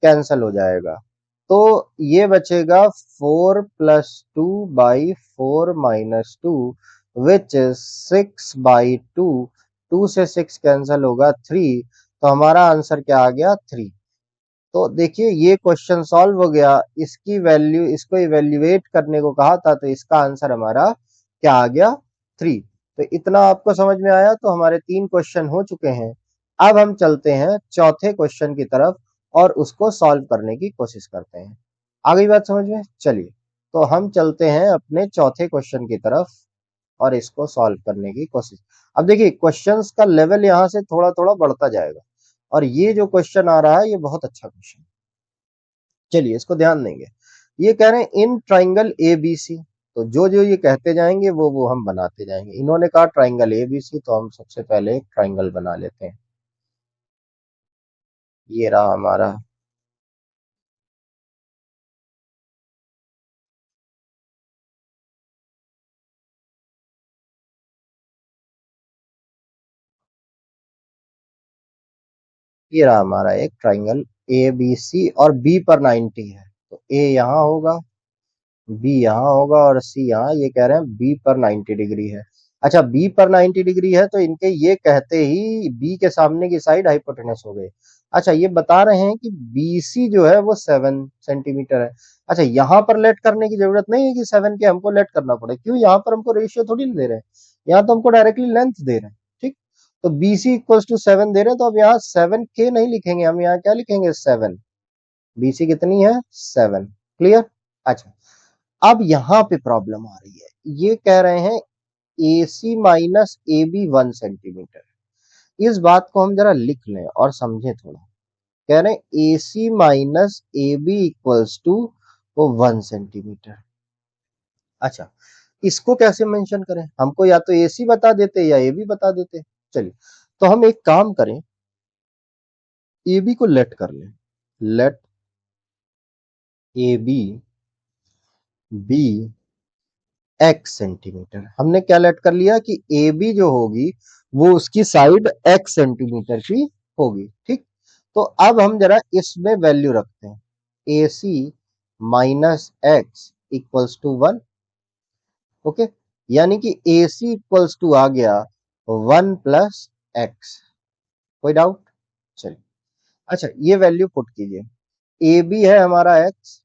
कैंसिल हो जाएगा, तो ये बचेगा 4+2/4 माइनस 2 विच इज 6/2। 2 से 6 कैंसिल होगा 3, तो हमारा आंसर क्या आ गया 3। तो देखिए ये क्वेश्चन सॉल्व हो गया, इसकी वैल्यू, इसको इवेल्युएट करने को कहा था तो इसका आंसर हमारा क्या आ गया 3। तो इतना आपको समझ में आया, तो हमारे 3 क्वेश्चन हो चुके हैं। अब हम चलते हैं चौथे क्वेश्चन की तरफ और उसको सॉल्व करने की कोशिश करते हैं। आ गई बात समझ में? चलिए तो हम चलते हैं अपने चौथे क्वेश्चन की तरफ और इसको सॉल्व करने की कोशिश। अब देखिए क्वेश्चंस का लेवल यहाँ से थोड़ा थोड़ा बढ़ता जाएगा और ये जो क्वेश्चन आ रहा है ये बहुत अच्छा क्वेश्चन। चलिए इसको ध्यान देंगे। ये कह रहे हैं इन ट्राइंगल एबीसी, तो जो जो ये कहते जाएंगे वो हम बनाते जाएंगे। इन्होंने कहा ट्राइंगल एबीसी, तो हम सबसे पहले एक ट्राइंगल बना लेते हैं। ये रहा हमारा, ये रहा हमारा एक ट्राइंगल ए बी सी और बी पर 90 है, तो ए यहाँ होगा, बी यहाँ होगा और सी यहाँ। ये कह रहे हैं बी पर 90 डिग्री है। अच्छा, बी पर 90 डिग्री है तो इनके ये कहते ही बी के सामने की साइड हाइपोटेनस हो गई। अच्छा, ये बता रहे हैं कि बीसी जो है वो 7 सेंटीमीटर है। अच्छा, यहाँ पर लेट करने की जरूरत नहीं है कि 7 के हमको लेट करना पड़े, क्यों, यहाँ पर हमको रेशियो थोड़ी ना दे रहे हैं, यहाँ तो हमको डायरेक्टली लेंथ दे रहे हैं। ठीक, तो बीसी इक्वल्स टू 7 दे रहे हैं, तो अब यहाँ 7 के नहीं लिखेंगे, हम यहाँ क्या लिखेंगे 7। बीसी कितनी है 7। क्लियर? अच्छा, अब यहाँ पे प्रॉब्लम आ रही है, ये कह रहे हैं AC minus A B 1 centimetre. इस बात को हम जरा लिख लें और समझें थोड़ा। कह रहे हैं AC minus A B equals to 1 centimetre. अच्छा, इसको कैसे मेंशन करें, हमको या तो AC बता देते या AB बता देते। चलिए तो हम एक काम करें, AB को लेट कर लें, let AB be x centimetre. हमने क्या लेट कर लिया कि ए बी जो होगी वो उसकी साइड x सेंटीमीटर की होगी। ठीक, तो अब हम जरा इसमें वैल्यू रखते हैं, A C minus X equals to 1। Okay, यानी कि ए सी इक्वल्स टू आ गया 1 प्लस एक्स। कोई डाउट? चलिए, अच्छा ये वैल्यू पुट कीजिए, ए बी है हमारा x,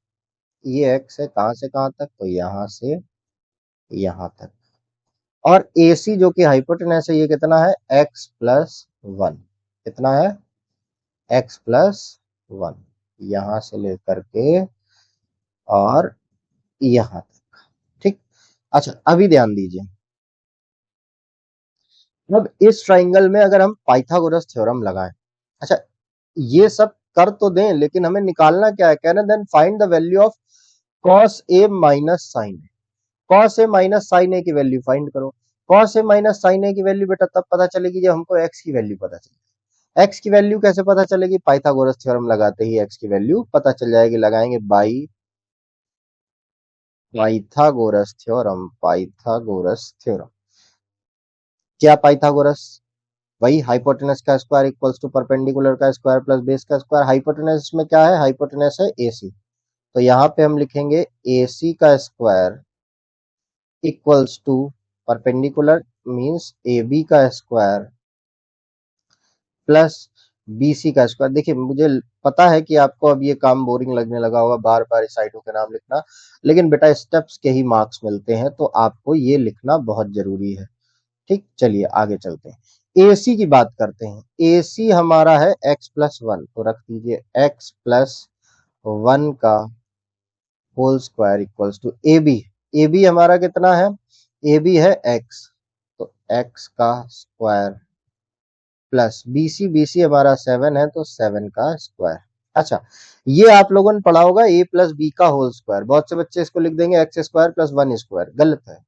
ये x है कहां से कहां तक, तो यहां से यहां तक, और AC जो कि हाइपोटेनस है ये कितना है x+1। कितना है x+1, यहां से लेकर के और यहां तक। ठीक। अच्छा, अभी ध्यान दीजिए। अब इस ट्राइंगल में अगर हम पाइथागोरस थ्योरम लगाएं, अच्छा ये सब कर तो दें, लेकिन हमें निकालना क्या है, कह रहे then find the value of cos A minus sine A. Cos A minus sine A की वैल्यू फाइंड करो। Cos A minus sine A की वैल्यू बेटा तब पता चलेगी जब हमको एक्स की वैल्यू पता चले। एक्स की वैल्यू कैसे पता चलेगी, पाइथागोरस थ्योरम लगाते ही एक्स की वैल्यू पता चल जाएगी। लगाएंगे by Pythagoras theorem. Pythagoras theorem क्या, पाइथागोरस वही हाइपोटेनस का स्क्वायर इक्वल्स टू परपेंडिकुलर का स्क्वायर प्लस बेस का स्क्वायर। हाइपोटेनस में क्या है, हाइपोटेनस है एसी, तो यहाँ पे हम लिखेंगे एसी का square equals to perpendicular means A B का स्क्वायर प्लस बीसी का स्क्वायर। देखिए मुझे पता है कि आपको अब ये काम बोरिंग लगने लगा होगा बार बार इस साइडों के नाम लिखना, लेकिन बेटा स्टेप्स के ही मार्क्स मिलते हैं, तो आपको ये लिखना बहुत जरूरी है। ठीक, चलिए आगे चलते हैं। एसी की बात करते हैं। एसी हमारा है एक्स प्लस वन, तो रख दीजिए एक्स प्लस वन का whole square equals to A B. A B हमारा कितना है, ए बी है एक्स, तो एक्स का स्क्वायर प्लस बीसी, बीसी हमारा सेवन है तो सेवन का स्क्वायर। अच्छा, ये आप लोगों ने पढ़ा होगा ए प्लस बी का होल स्क्वायर। बहुत से बच्चे इसको लिख देंगे X square plus one square, गलत है।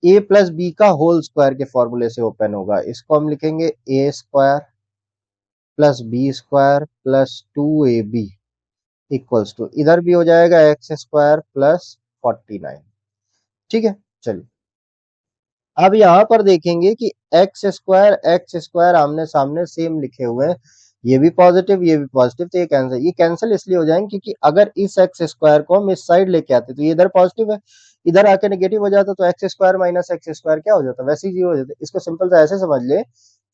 ए प्लस बी का होल स्क्वायर के फॉर्मूले से ओपन होगा। इसको हम लिखेंगे A square plus B square plus two A B equals to, इधर भी हो जाएगा एक्स स्क्वायर प्लस 49। ठीक है, चलिए अब यहां पर देखेंगे कि एक्स स्क्वायर आमने सामने सेम लिखे हुए हैं, ये भी पॉजिटिव, तो ये कैंसिल इसलिए हो जाएंगे क्योंकि अगर इस एक्स स्क्वायर को हम इस साइड लेके आते तो ये इधर पॉजिटिव है, इधर आके नेगेटिव हो जाता, तो x square minus X square क्या हो जाता, वैसे ही जीरो हो जाता। इसको सिंपल से ऐसे समझ ले,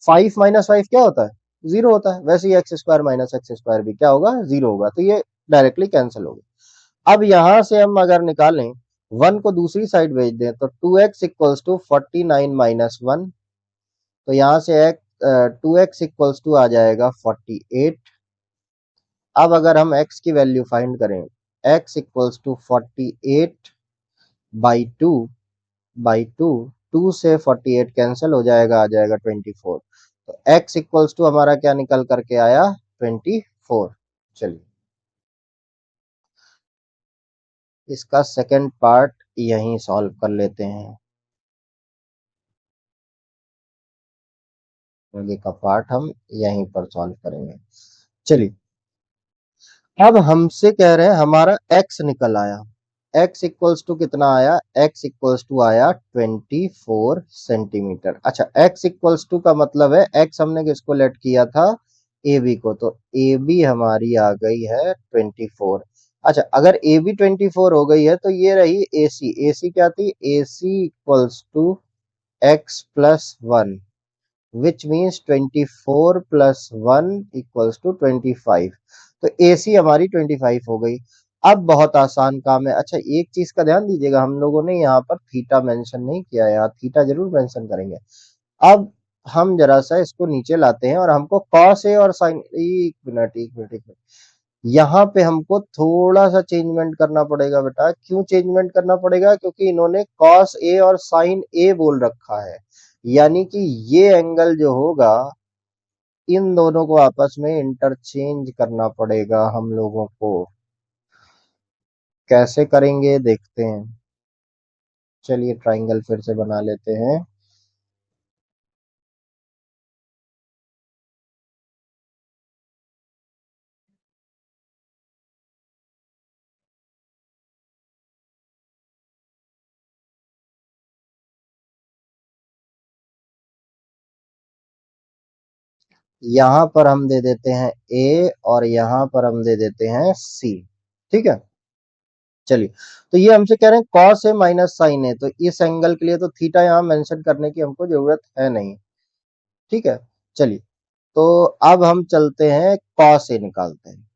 5 - 5 क्या होता है, जीरो होता है। वैसे ही X square minus X square भी क्या होगा, जीरो होगा, तो ये डायरेक्टली कैंसिल होगा। अब यहां से हम अगर निकालें, वन को दूसरी साइड भेज दें, तो 2x equals to 49 minus one, तो यहां से एक 2x इक्वल्स टू आ जाएगा 48। अब अगर हम x की वैल्यू फाइंड करें, x equals to 48 by two, by two, two से 48 कैंसिल हो जाएगा, आ जाएगा 24। तो x इक्वल्स टू हमारा क्या निकल करके आया, 24। चलिए इसका सेकंड पार्ट यहीं सॉल्व कर लेते हैं, आगे का पार्ट हम यहीं पर सॉल्व करेंगे। चलिए अब हमसे कह रहे हैं हमारा x निकल आया, x इक्वल्स टू कितना आया, x इक्वल्स टू आया 24 सेंटीमीटर। अच्छा, x इक्वल्स टू का मतलब है x हमने किसको लेट किया था, ए बी को, तो ए बी हमारी आ गई है 24। अच्छा, अगर ए बी 24 हो गई है तो ये रही ए सी। ए सी क्या थी, A C equals to X plus one, which means 24 plus 1 equals to 25। तो AC हमारी 25 हो गई। अब बहुत आसान काम है। अच्छा, एक चीज का ध्यान दीजिएगा, हम लोगों ने यहाँ पर थीटा मेंशन नहीं किया है, यहाँ थीटा जरूर मेंशन करेंगे। अब हम जरा सा इसको नीचे लाते हैं और हमको cos A और sin, एक मिनट, यहाँ पे हमको थोड़ा सा चेंजमेंट करना पड़ेगा बेटा। क्यों चेंजमेंट करना पड़ेगा, क्योंकि इन्होंने cos A और sin A बोल रखा है, यानी कि ये एंगल जो होगा, इन दोनों को आपस में इंटरचेंज करना पड़ेगा हम लोगों को। कैसे करेंगे देखते हैं। चलिए ट्राइंगल फिर से बना लेते हैं। यहां पर हम दे देते हैं ए और यहां पर हम दे देते हैं सी। ठीक है, चलिए तो ये हमसे कह रहे हैं कॉस ए माइनस साइन ए, तो इस एंगल के लिए तो थीटा यहां मेंशन करने की हमको जरूरत है नहीं। ठीक है, चलिए तो अब हम चलते हैं कॉस ए निकालते हैं।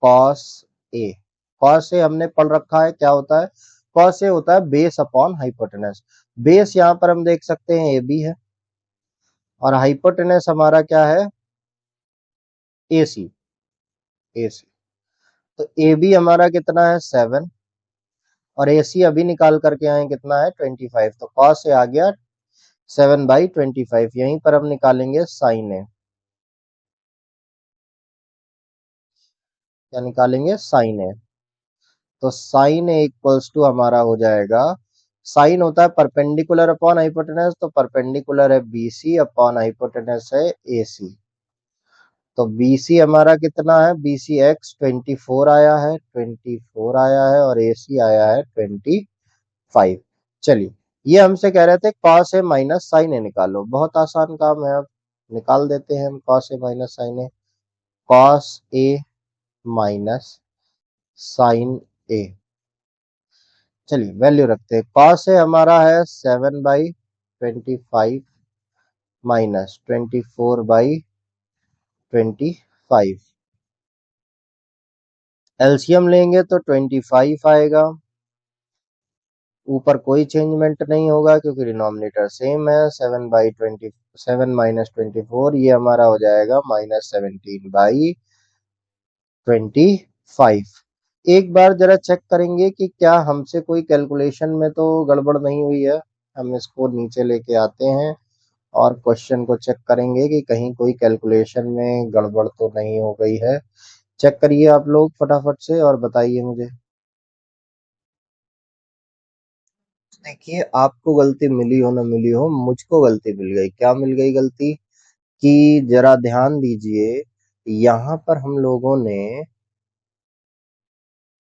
कॉस ए, कॉस ए हमने पढ़ रखा है क्या होता है, कॉस ए होता है बेस अपॉन हाइपोटेनस। बेस यहाँ पर हम देख सकते हैं ए बी है, और हाइपोटेनस हमारा क्या है, ए सी, ए सी। तो ए बी हमारा कितना है 7, और AC अभी निकाल करके आए कितना है 25, तो cos A आ गया 7/25। यहीं पर हम निकालेंगे sin A। क्या निकालेंगे? sin A। तो sin A इक्वल्स टू हमारा हो जाएगा, साइन होता है परपेंडिकुलर अपॉन हाइपोटेनस, तो परपेंडिकुलर है BC अपॉन हाइपोटेनस है AC। तो BC हमारा कितना है? BC x 24 आया है, 24 आया है, और AC आया है 25। चलिए, ये हमसे कह रहे थे cos A minus sin A निकालो। बहुत आसान काम है, अब निकाल देते हैं हम cos A minus sin A। cos A minus sin A, चलिए वैल्यू रखते हैं। cos A हमारा है 7/25 माइनस 24/25। एलसीएम लेंगे तो 25 आएगा। ऊपर कोई चेंजमेंट नहीं होगा क्योंकि डिनोमिनेटर सेम है। 7/20, 7 माइनस 24, ये हमारा हो जाएगा -17/25। एक बार जरा चेक करेंगे कि क्या हमसे कोई कैलकुलेशन में तो गड़बड़ नहीं हुई है। हम इसको नीचे लेके आते हैं और क्वेश्चन को चेक करेंगे कि कहीं कोई कैलकुलेशन में गड़बड़ तो नहीं हो गई है। चेक करिए आप लोग फटाफट से और बताइए मुझे। देखिए, आपको गलती मिली हो ना मिली हो, मुझको गलती मिल गई। क्या मिल गई गलती? कि जरा ध्यान दीजिए, यहाँ पर हम लोगों ने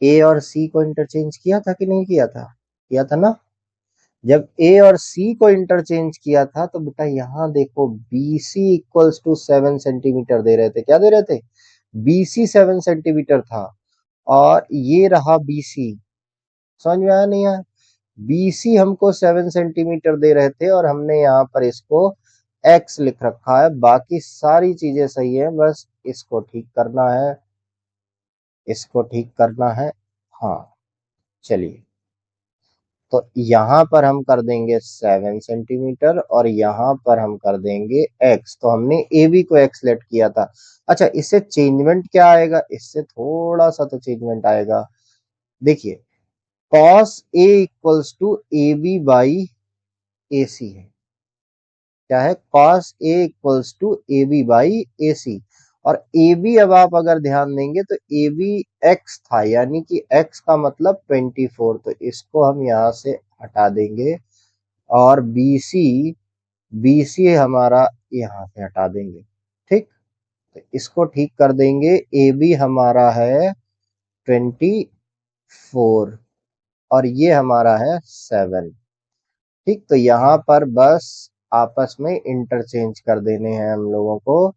ए और सी को इंटरचेंज किया था कि नहीं किया था? किया था ना। जब ए और सी को इंटरचेंज किया था तो बेटा यहाँ देखो, BC इक्वल्स टू 7 सेंटीमीटर दे रहे थे। क्या दे रहे थे? BC 7 सेंटीमीटर था, और ये रहा BC। समझ में आया नहीं आया? BC हमको 7 सेंटीमीटर दे रहे थे और हमने यहाँ पर इसको x लिख रखा है। बाकी सारी चीजें सही है, बस इसको ठीक करना है, इसको ठीक करना है। हाँ, चलिए, तो यहाँ पर हम कर देंगे 7 सेंटीमीटर और यहाँ पर हम कर देंगे x। तो हमने AB को x लेट किया था। अच्छा, इससे चेंजमेंट क्या आएगा? इससे थोड़ा सा तो चेंजमेंट आएगा। देखिए, cos A equals to AB by AC है। क्या है? cos A equals to AB by AC। और AB, अब आप अगर ध्यान देंगे तो AB x था, यानी कि x का मतलब 24, तो इसको हम यहाँ से हटा देंगे। और BC हमारा यहाँ से हटा देंगे। ठीक, तो इसको ठीक कर देंगे। AB हमारा है 24 और ये हमारा है 7। ठीक, तो यहाँ पर बस आपस में इंटरचेंज कर देने हैं हम लोगों को।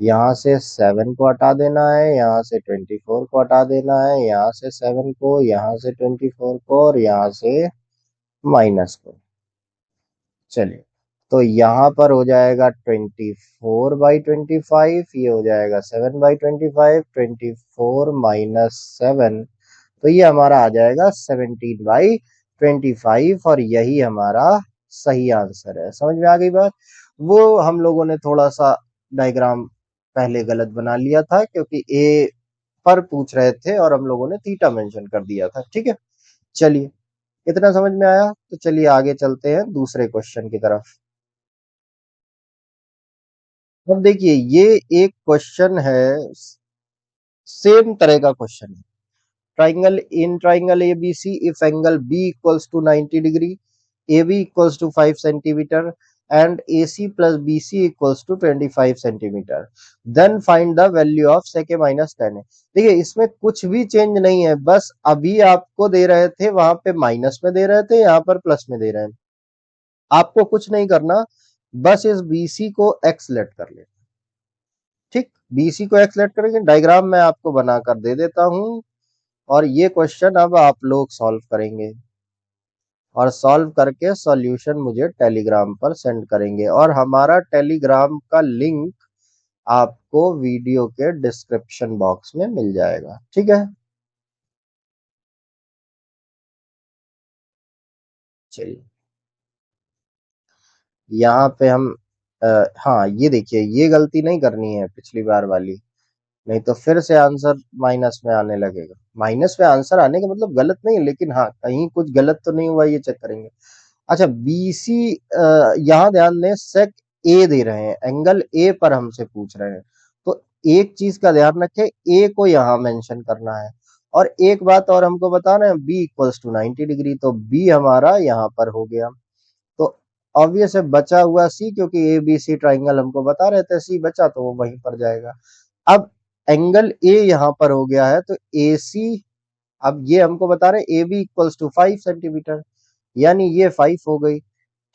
यहाँ से 7 को हटा देना है, यहाँ से 24 को हटा देना है, यहाँ से 7 को, यहाँ से 24 को, और यहाँ से माइनस को। चलिए, तो यहाँ पर हो जाएगा 24/25, ये हो जाएगा 7/25। 24 माइनस 7, तो ये हमारा आ जाएगा 17/25, और यही हमारा सही आंसर है। समझ में आ गई बात? वो हम लोगों ने थोड़ा सा डायग्राम पहले गलत बना लिया था क्योंकि ए पर पूछ रहे थे और हम लोगों ने थीटा मेंशन कर दिया था। ठीक है, चलिए, इतना समझ में आया? तो चलिए आगे चलते हैं दूसरे क्वेश्चन की तरफ। अब देखिए, ये एक क्वेश्चन है, सेम तरह का क्वेश्चन है। Triangle, in triangle ABC, if angle B equals to 90 degree, AB equals to 5 centimetre and AC plus BC equals to 25 centimetre, then find the value of sec A minus 10 है। देखिए, इसमें कुछ भी चेंज नहीं है, बस अभी आपको दे रहे थे वहां पे माइनस में दे रहे थे, यहाँ पर प्लस में दे रहे हैं। आपको कुछ नहीं करना, बस इस BC को x लेट कर लेना। ठीक, BC को x लेट करेंगे। डायग्राम मैं आपको बनाकर दे देता हूं, और ये क्वेश्चन अब आप लोग सॉल्व करेंगे, और सॉल्व करके सॉल्यूशन मुझे टेलीग्राम पर सेंड करेंगे, और हमारा टेलीग्राम का लिंक आपको वीडियो के डिस्क्रिप्शन बॉक्स में मिल जाएगा। ठीक है, चलिए, यहाँ पे हम हाँ, ये देखिए, ये गलती नहीं करनी है पिछली बार वाली। नहीं तो फिर से आंसर माइनस में आने लगेगा। माइनस में आंसर आने का मतलब गलत नहीं है, लेकिन हाँ कहीं कुछ गलत तो नहीं हुआ, ये चेक करेंगे। अच्छा बीसी, यहाँ ध्यान दें सेक ए दे रहे हैं, एंगल ए पर हमसे पूछ रहे हैं, तो एक चीज का ध्यान रखें, ए को यहाँ मेंशन करना है। और एक बात और हमको बता रहे हैं, बी इक्वल्स टू 90 डिग्री, तो बी हमारा यहाँ पर हो गया। तो ऑब्वियस है बचा हुआ सी, क्योंकि ए बी सी ट्राइंगल हमको बता रहे थे, सी बचा तो वो वहीं पर जाएगा। अब एंगल ए यहाँ पर हो गया है, तो ए सी, अब ये हमको बता रहे हैं A B equals to 5 centimetre, यानी ये 5 हो गई,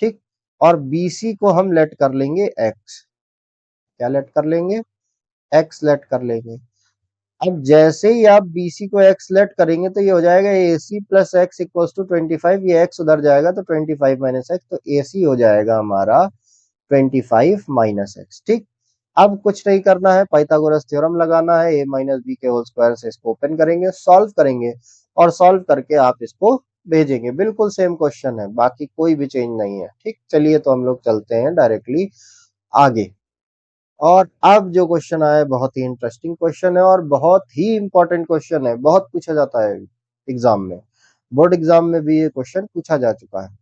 ठीक। और BC को हम लेट कर लेंगे x, क्या लेट कर लेंगे, x लेट कर लेंगे। अब जैसे ही आप BC को x लेट करेंगे तो ये हो जाएगा AC plus x equals to 25, ये x उधर जाएगा तो 25 माइनस x, तो AC हो जाएगा हमारा 25 माइनस x, ठीक। अब कुछ नहीं करना है, पाइथागोरस थ्योरम लगाना है, a माइनस बी के होल स्क्वायर से इसको ओपन करेंगे, सॉल्व करेंगे, और सॉल्व करके आप इसको भेजेंगे। बिल्कुल सेम क्वेश्चन है, बाकी कोई भी चेंज नहीं है, ठीक। चलिए तो हम लोग चलते हैं डायरेक्टली आगे। और अब जो क्वेश्चन आया है बहुत ही इंटरेस्टिंग क्वेश्चन है और बहुत ही इंपॉर्टेंट क्वेश्चन है, बहुत पूछा जाता है एग्जाम में, बोर्ड एग्जाम में भी ये क्वेश्चन पूछा जा चुका है।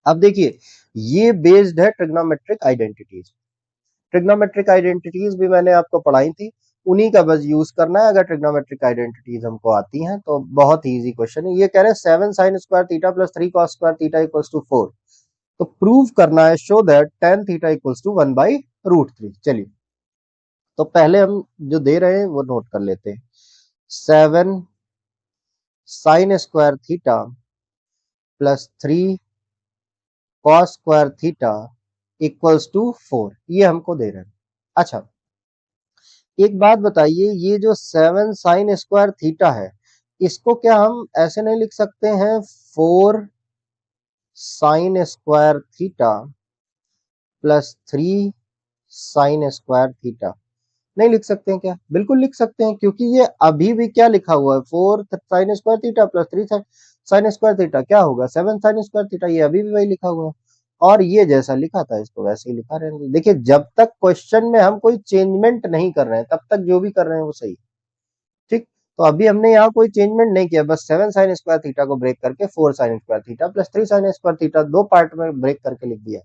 अब देखिए, ये बेस्ड है ट्रिग्नोमेट्रिक आइडेंटिटीज। ट्रिग्नोमेट्रिक आइडेंटिटीज भी मैंने आपको पढ़ाई थी, उन्हीं का बस यूज करना है। अगर ट्रिग्नोमेट्रिक आइडेंटिटीज हमको आती हैं तो बहुत ही इजी क्वेश्चन है। ये कह रहे हैं 7 sin square theta plus 3 cos square theta equals to 4, तो प्रूव करना है, show that tan theta equals to 1/√3। चलिए तो पहले हम जो दे रहे हैं वो नोट कर लेते हैं। 7 sin square theta plus 3 cos square theta equals to 4, ये हमको दे रहे हैं। अच्छा एक बात बताइए, ये जो 7 sin स्क्वायर थीटा है, इसको क्या हम ऐसे नहीं लिख सकते हैं 4 sin square theta plus 3 sin square theta? नहीं लिख सकते हैं क्या? बिल्कुल लिख सकते हैं, क्योंकि ये अभी भी क्या लिखा हुआ है, 4 sin square theta plus 3 sin square theta, क्या होगा 7 sin स्क्वायर थीटा, ये अभी भी वही लिखा हुआ है। और ये जैसा लिखा था इसको वैसे ही लिखा रहने दो। देखिए जब तक क्वेश्चन में हम कोई चेंजमेंट नहीं कर रहे हैं तब तक जो भी कर रहे हैं वो सही, ठीक। तो अभी हमने यहाँ कोई चेंजमेंट नहीं किया, बस 7 sin स्क्वायर थीटा को ब्रेक करके 4 sin square theta plus 3 sin square theta दो पार्ट में ब्रेक करके लिख दिया।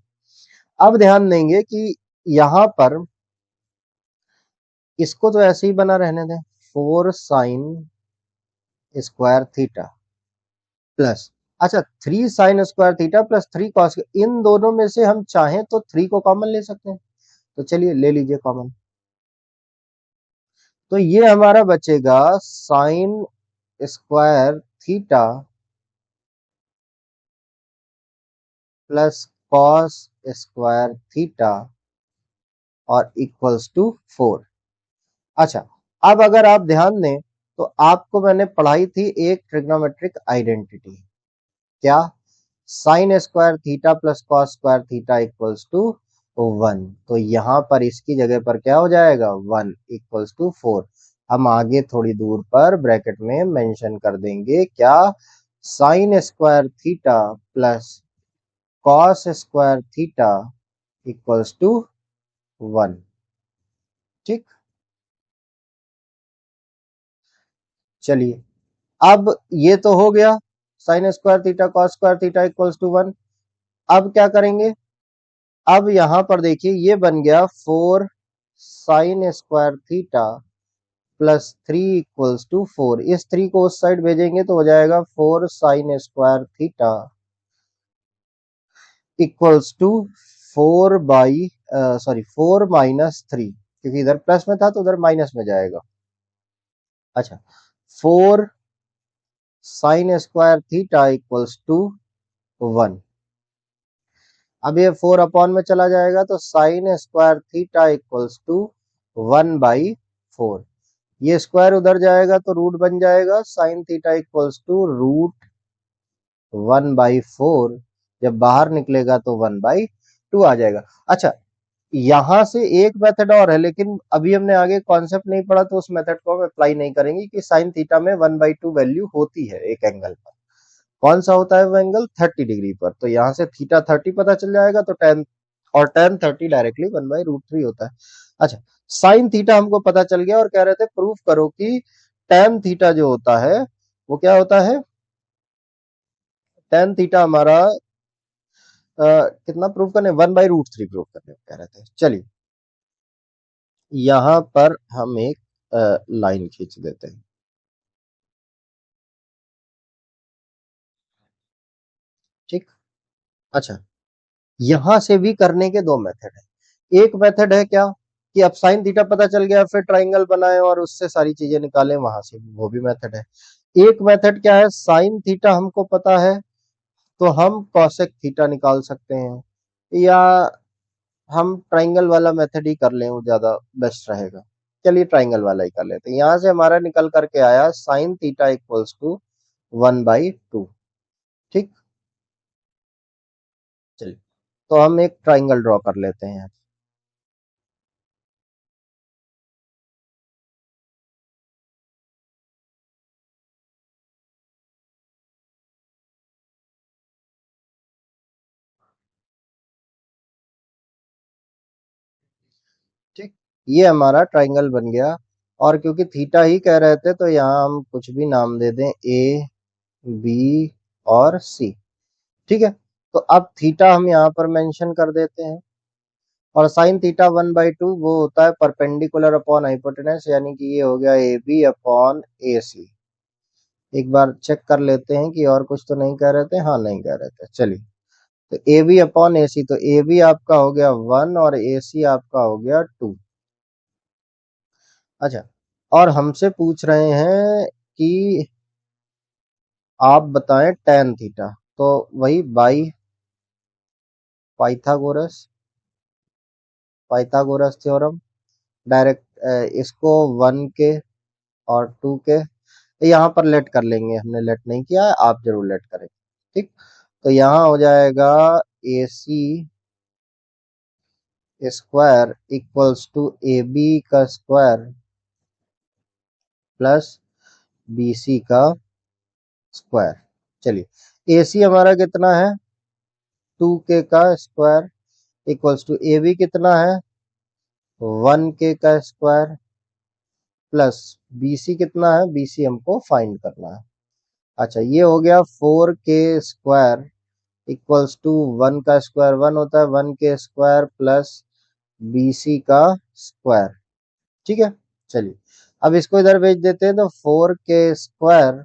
अब ध्यान देंगे कि यहाँ पर इसको तो ऐसे ही बना रहने दें, 4 sin स्क्वायर थीटा प्लस, अच्छा 3 sin square theta plus 3 cos, इन दोनों में से हम चाहें तो 3 को कॉमन ले सकते हैं, तो चलिए ले लीजिए कॉमन। तो ये हमारा बचेगा sign square theta plus cos square theta और इक्वल्स टू 4। अच्छा अब अगर आप ध्यान दें तो आपको मैंने पढ़ाई थी एक ट्रिग्नोमेट्रिक आइडेंटिटी, क्या, sine square theta plus cos square theta equals to 1, तो यहाँ पर इसकी जगह पर क्या हो जाएगा 1 इक्वल्स टू 4। हम आगे थोड़ी दूर पर ब्रैकेट में मेंशन कर देंगे क्या, sine square theta plus cos square theta equals to 1, ठीक। चलिए अब ये तो हो गया, sine square theta cos square theta equals to 1। अब क्या करेंगे, अब यहां पर देखिए ये बन गया 4 sine square theta plus 3 equals to 4, इस 3 को उस साइड भेजेंगे तो हो जाएगा 4 sine square theta equals to 4 by, sorry 4 minus 3, क्योंकि इधर प्लस में था तो उधर माइनस में जाएगा। अच्छा 4 sine square theta equals to 1, अब ये 4 अपॉन में चला जाएगा तो sine square theta equals to 1/4, ये स्क्वायर उधर जाएगा तो रूट बन जाएगा, sine theta equals to root 1/4, जब बाहर निकलेगा तो 1/2 आ जाएगा। अच्छा यहां से एक मेथड और है, लेकिन अभी हमने आगे कॉन्सेप्ट नहीं पढ़ा तो उस मेथड को हम अप्लाई नहीं करेंगे कि साइन थीटा में 1/2 वैल्यू होती है एक एंगल पर। कौन सा होता है वो एंगल, 30 डिग्री पर, तो यहाँ से थीटा 30 पता चल जाएगा, तो tan, और tan 30 डायरेक्टली 1/√3 होता है। अच्छा साइन थीटा हमको पता चल गया और कह रहे थे प्रूफ करो कि tan थीटा जो होता है वो क्या होता है, tan थीटा हमारा कितना प्रूफ करने, 1/√3 प्रूफ करने कह रहे थे। चलिए यहां पर हम एक लाइन खींच देते हैं। ठीक, अच्छा यहां से भी करने के दो मेथड है। एक मेथड है क्या कि अब साइन थीटा पता चल गया फिर ट्राइंगल बनाए और उससे सारी चीजें निकालें, वहां से वो भी मेथड है। एक मेथड क्या है, साइन थीटा हमको पता है तो हम कॉसेक थीटा निकाल सकते हैं, या हम ट्राइंगल वाला मेथड ही कर लें, वो ज्यादा बेस्ट रहेगा। चलिए ट्राइंगल वाला ही कर लेते हैं। यहां से हमारा निकल करके आया साइन थीटा इक्वल्स टू 1/2। ठीक, चलिए तो हम एक ट्राइंगल ड्रॉ कर लेते हैं। ठीक, ये हमारा ट्राइंगल बन गया। और क्योंकि थीटा ही कह रहे थे तो यहाँ हम कुछ भी नाम दे दें, ए बी और सी। ठीक है, तो अब थीटा हम यहाँ पर मेंशन कर देते हैं। और साइन थीटा 1/2 वो होता है परपेंडिकुलर अपॉन हाइपोटेनस, यानी कि ये हो गया ए बी अपॉन ए सी। एक बार चेक कर लेते हैं कि और कुछ तो नहीं कह रहे थे, हाँ नहीं कह रहे थे। चलिए तो ए बी अपॉन ए सी, तो ए बी आपका हो गया 1 और ए सी आपका हो गया 2। अच्छा, और हमसे पूछ रहे हैं कि आप बताएं tan थीटा, तो वही by Pythagoras Pythagoras theorem, direct इसको 1 के और 2 के यहाँ पर लेट कर लेंगे, हमने लेट नहीं किया है, आप जरूर लेट करें। ठीक, तो यहाँ हो जाएगा A C square equals to A B का स्क्वायर प्लस बी सी का स्क्वायर। चलिए ए सी हमारा कितना है, 2 के का square equals to A B कितना है, 1 के का स्क्वायर प्लस बी सी कितना है, बी सी हमको फाइंड करना है। अच्छा, ये हो गया 4 के स्क्वायर इक्वल्स टू 1 का स्क्वायर 1 होता है, 1 के स्क्वायर प्लस बी सी का स्क्वायर। ठीक है, चलिए अब इसको इधर भेज देते हैं, तो 4 के स्क्वायर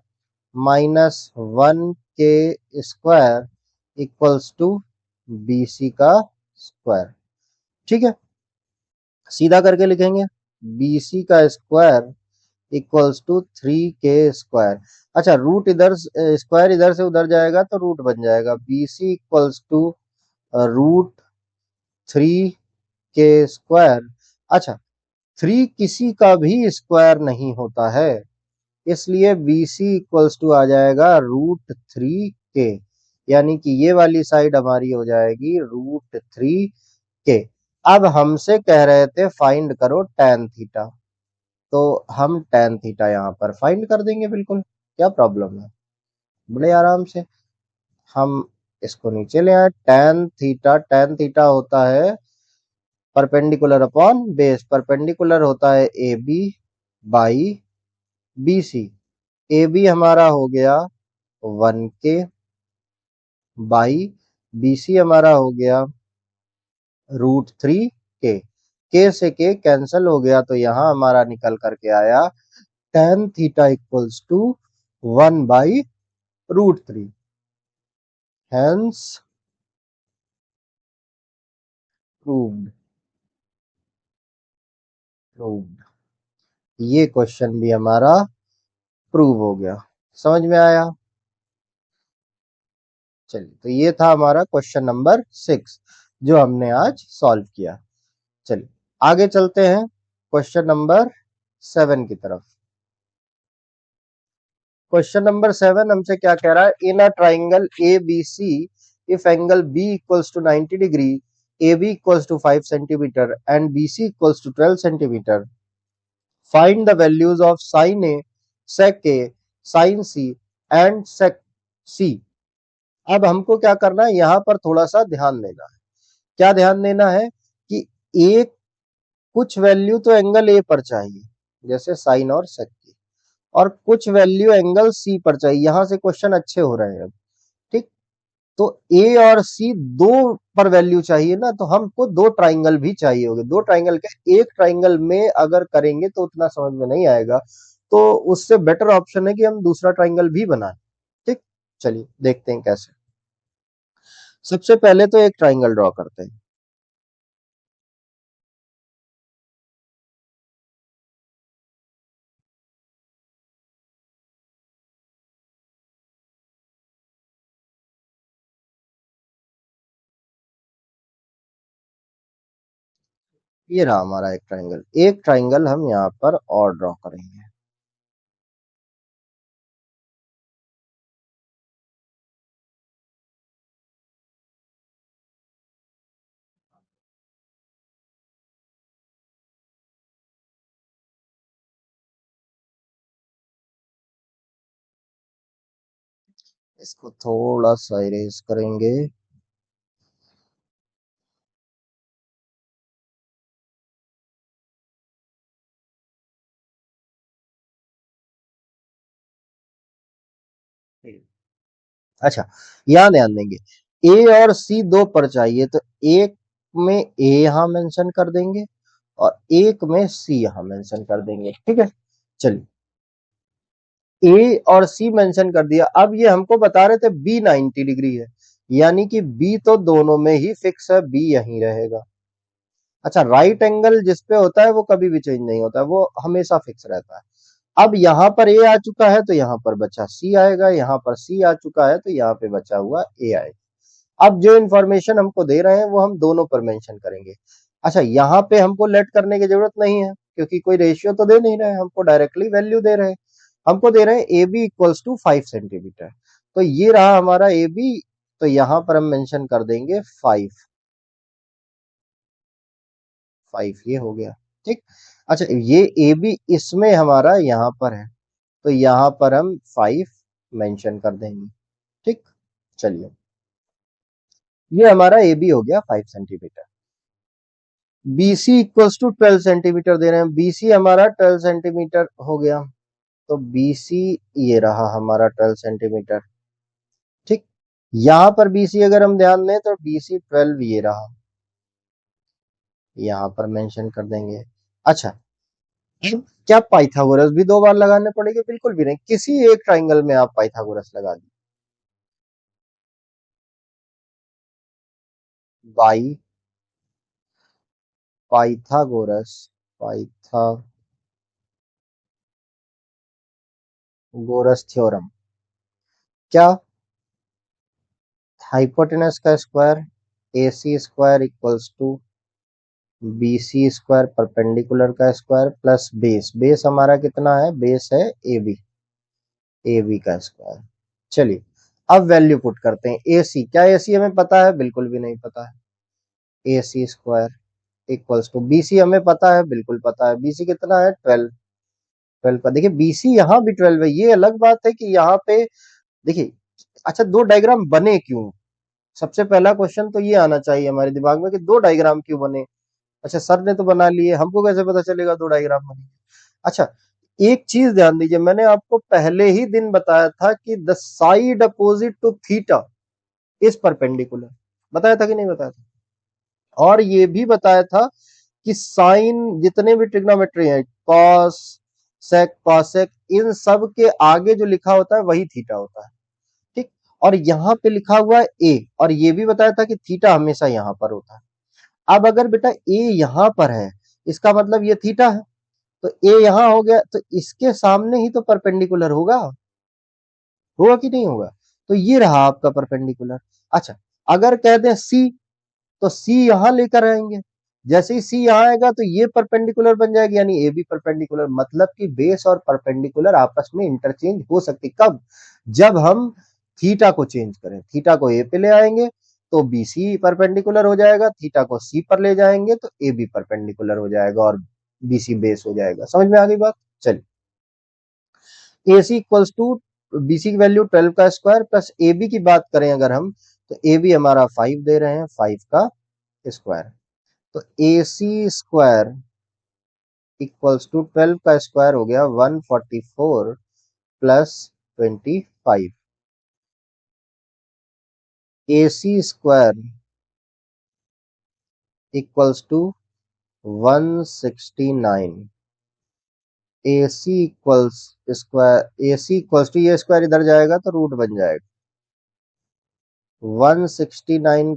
माइनस 1 के square equals to B C का स्क्वायर। ठीक है, सीधा करके लिखेंगे बी सी का स्क्वायर इक्वल्स टू 3 के स्क्वायर। अच्छा, रूट इधर स्क्वायर इधर से उधर जाएगा तो रूट बन जाएगा, बी सी इक्वल्स टू √3 के स्क्वायर। अच्छा, 3 किसी का भी स्क्वायर नहीं होता है, इसलिए बी सी इक्वल्स टू आ जाएगा √3 के, यानी कि ये वाली साइड हमारी हो जाएगी √3 के। अब हमसे कह रहे थे फाइंड करो tan थीटा, तो हम tan थीटा यहाँ पर फाइंड कर देंगे, बिल्कुल क्या प्रॉब्लम है, बड़े आराम से। हम इसको नीचे ले आए, tan थीटा होता है परपेंडिकुलर अपॉन बेस, परपेंडिकुलर होता है A B by B C. A B हमारा हो गया 1 के बाई बी सी हमारा हो गया √3 के। से के कैंसिल हो गया, तो यहाँ हमारा निकल करके आया tan theta equals to 1/√3। Hence proved. Proved, ये क्वेश्चन भी हमारा प्रूव हो गया। समझ में आया? चलिए, तो ये था हमारा क्वेश्चन नंबर 6 जो हमने आज सॉल्व किया। चलिए आगे चलते हैं क्वेश्चन नंबर 7 की तरफ। क्वेश्चन नंबर 7 हमसे क्या कह रहा है, in a triangle A B C if angle B equals to 90 degree, A B equals to 5 centimetre and B C equals to 12 centimetre, find the values of sine A, sec A, sine C and sec C. अब हमको क्या करना है, यहां पर थोड़ा सा ध्यान देना है। क्या ध्यान देना है कि एक कुछ वैल्यू तो एंगल ए पर चाहिए, जैसे साइन और सेक की, और कुछ वैल्यू एंगल सी पर चाहिए। यहां से क्वेश्चन अच्छे हो रहे हैं अब। ठीक, तो ए और सी दो पर वैल्यू चाहिए ना, तो हमको दो ट्राइंगल भी चाहिए होंगे। दो ट्राइंगल के एक ट्राइंगल में अगर करेंगे तो उतना समझ में नहीं आएगा, तो उससे बेटर ऑप्शन है कि हम दूसरा ट्राइंगल भी बनाएं। ठीक, चलिए देखते हैं कैसे। सबसे पहले तो एक ट्राइंगल ड्रॉ करते हैं। ये रहा हमारा एक ट्राइंगल। एक ट्राइंगल हम यहाँ पर और ड्रॉ करेंगे। इसको थोड़ा सा इरेज करेंगे। अच्छा, यहाँ ध्यान देंगे, ए और सी दो पर चाहिए, तो एक में ए यहां मेंशन कर देंगे और एक में सी यहां मेंशन कर देंगे। ठीक है, चलिए ए और सी मेंशन कर दिया। अब ये हमको बता रहे थे बी 90 डिग्री है, यानी कि बी तो दोनों में ही फिक्स है, बी यहीं रहेगा। अच्छा, राइट एंगल जिसपे होता है वो कभी भी चेंज नहीं होता है, वो हमेशा फिक्स रहता है। अब यहाँ पर ए आ चुका है तो यहाँ पर बचा सी आएगा, यहाँ पर सी आ चुका है तो यहाँ पे बचा हुआ ए आएगा। अब जो इन्फॉर्मेशन हमको दे रहे हैं वो हम दोनों पर मेंशन करेंगे। अच्छा, यहाँ पे हमको लेट करने की जरूरत नहीं है, क्योंकि कोई रेशियो तो दे नहीं रहे हैं, हमको डायरेक्टली वैल्यू दे रहे हैं। हमको दे रहे हैं A B equals to 5 centimetre. तो ये रहा हमारा ए बी, तो यहाँ पर हम मेंशन कर देंगे 5। 5 ये हो गया। ठीक, अच्छा ये ए बी इसमें हमारा यहाँ पर है, तो यहाँ पर हम 5 मेंशन कर देंगे। ठीक, चलिए ये हमारा ए बी हो गया 5 centimetre. BC equals to 12 centimetre दे रहे हैं, BC हमारा 12 सेंटीमीटर हो गया, तो BC ये रहा हमारा 12 सेंटीमीटर। ठीक, यहां पर BC अगर हम ध्यान दें तो BC 12 ये रहा, यहां पर मेंशन कर देंगे। अच्छा, क्या पाइथागोरस भी दो बार लगाने पड़ेंगे? बिल्कुल भी नहीं, किसी एक ट्राइंगल में आप पाइथागोरस लगा दी। By Pythagoras, Pythagoras theorem. क्या? हाइपोटेनस का square AC square equals to BC square perpendicular का स्क्वायर प्लस बेस। बेस हमारा कितना है? बेस है AB का स्क्वायर। चलिए अब वैल्यू पुट करते हैं। AC, क्या AC हमें पता है? बिल्कुल भी नहीं पता है। AC square equals to BC हमें पता है, बिल्कुल पता है। BC कितना है? 12। 12 का देखिए BC यहाँ भी 12 है। ये अलग बात है कि यहाँ पे देखिए, अच्छा दो डायग्राम बने क्यों? सबसे पहला क्वेश्चन तो ये आना चाहिए हमारे दिमाग में कि दो डायग्राम क्यों बने। अच्छा, सर ने तो बना लिए, हमको कैसे पता चलेगा दो डायग्राम बने? अच्छा, एक चीज ध्यान दीजिए, मैंने आपको पहले ही दिन बताया था कि the side opposite to theta is perpendicular. बताया था कि नहीं बताया था? और ये भी बताया था कि साइन जितने भी ट्रिग्नोमेट्री है, कॉस सेक कॉसेक, इन सब के आगे जो लिखा होता है वही थीटा होता है। ठीक, और यहाँ पे लिखा हुआ है ए, और ये भी बताया था कि थीटा हमेशा यहाँ पर होता है। अब अगर बेटा ए यहां पर है, इसका मतलब ये थीटा है, तो ए यहां हो गया, तो इसके सामने ही तो परपेंडिकुलर होगा। होगा कि नहीं होगा? तो ये रहा आपका परपेंडिकुलर। अच्छा, अगर कह दें सी, तो सी यहां लेकर आएंगे। जैसे ही सी यहां आएगा तो ये परपेंडिकुलर बन जाएगी, यानी ए भी परपेंडिकुलर। मतलब कि बेस और परपेंडिकुलर आपस में इंटरचेंज हो सकती। कब? जब हम थीटा को चेंज करें। थीटा को ए पे ले आएंगे तो BC परपेंडिकुलर हो जाएगा, थीटा को सी पर ले जाएंगे तो ए भी परपेंडिकुलर हो जाएगा और BC बेस हो जाएगा। समझ में आ गई बात? चलिए, AC इक्वल्स टू BC की वैल्यू 12 का स्क्वायर प्लस AB की बात करें अगर हम, तो AB हमारा 5 दे रहे हैं, 5 का स्क्वायर। तो AC स्क्वायर इक्वल्स टू 12 का स्क्वायर हो गया 144 plus 25। AC square equals to 169। AC equals square AC equals to ये स्क्वायर इधर जाएगा तो रूट बन जाएगा 169।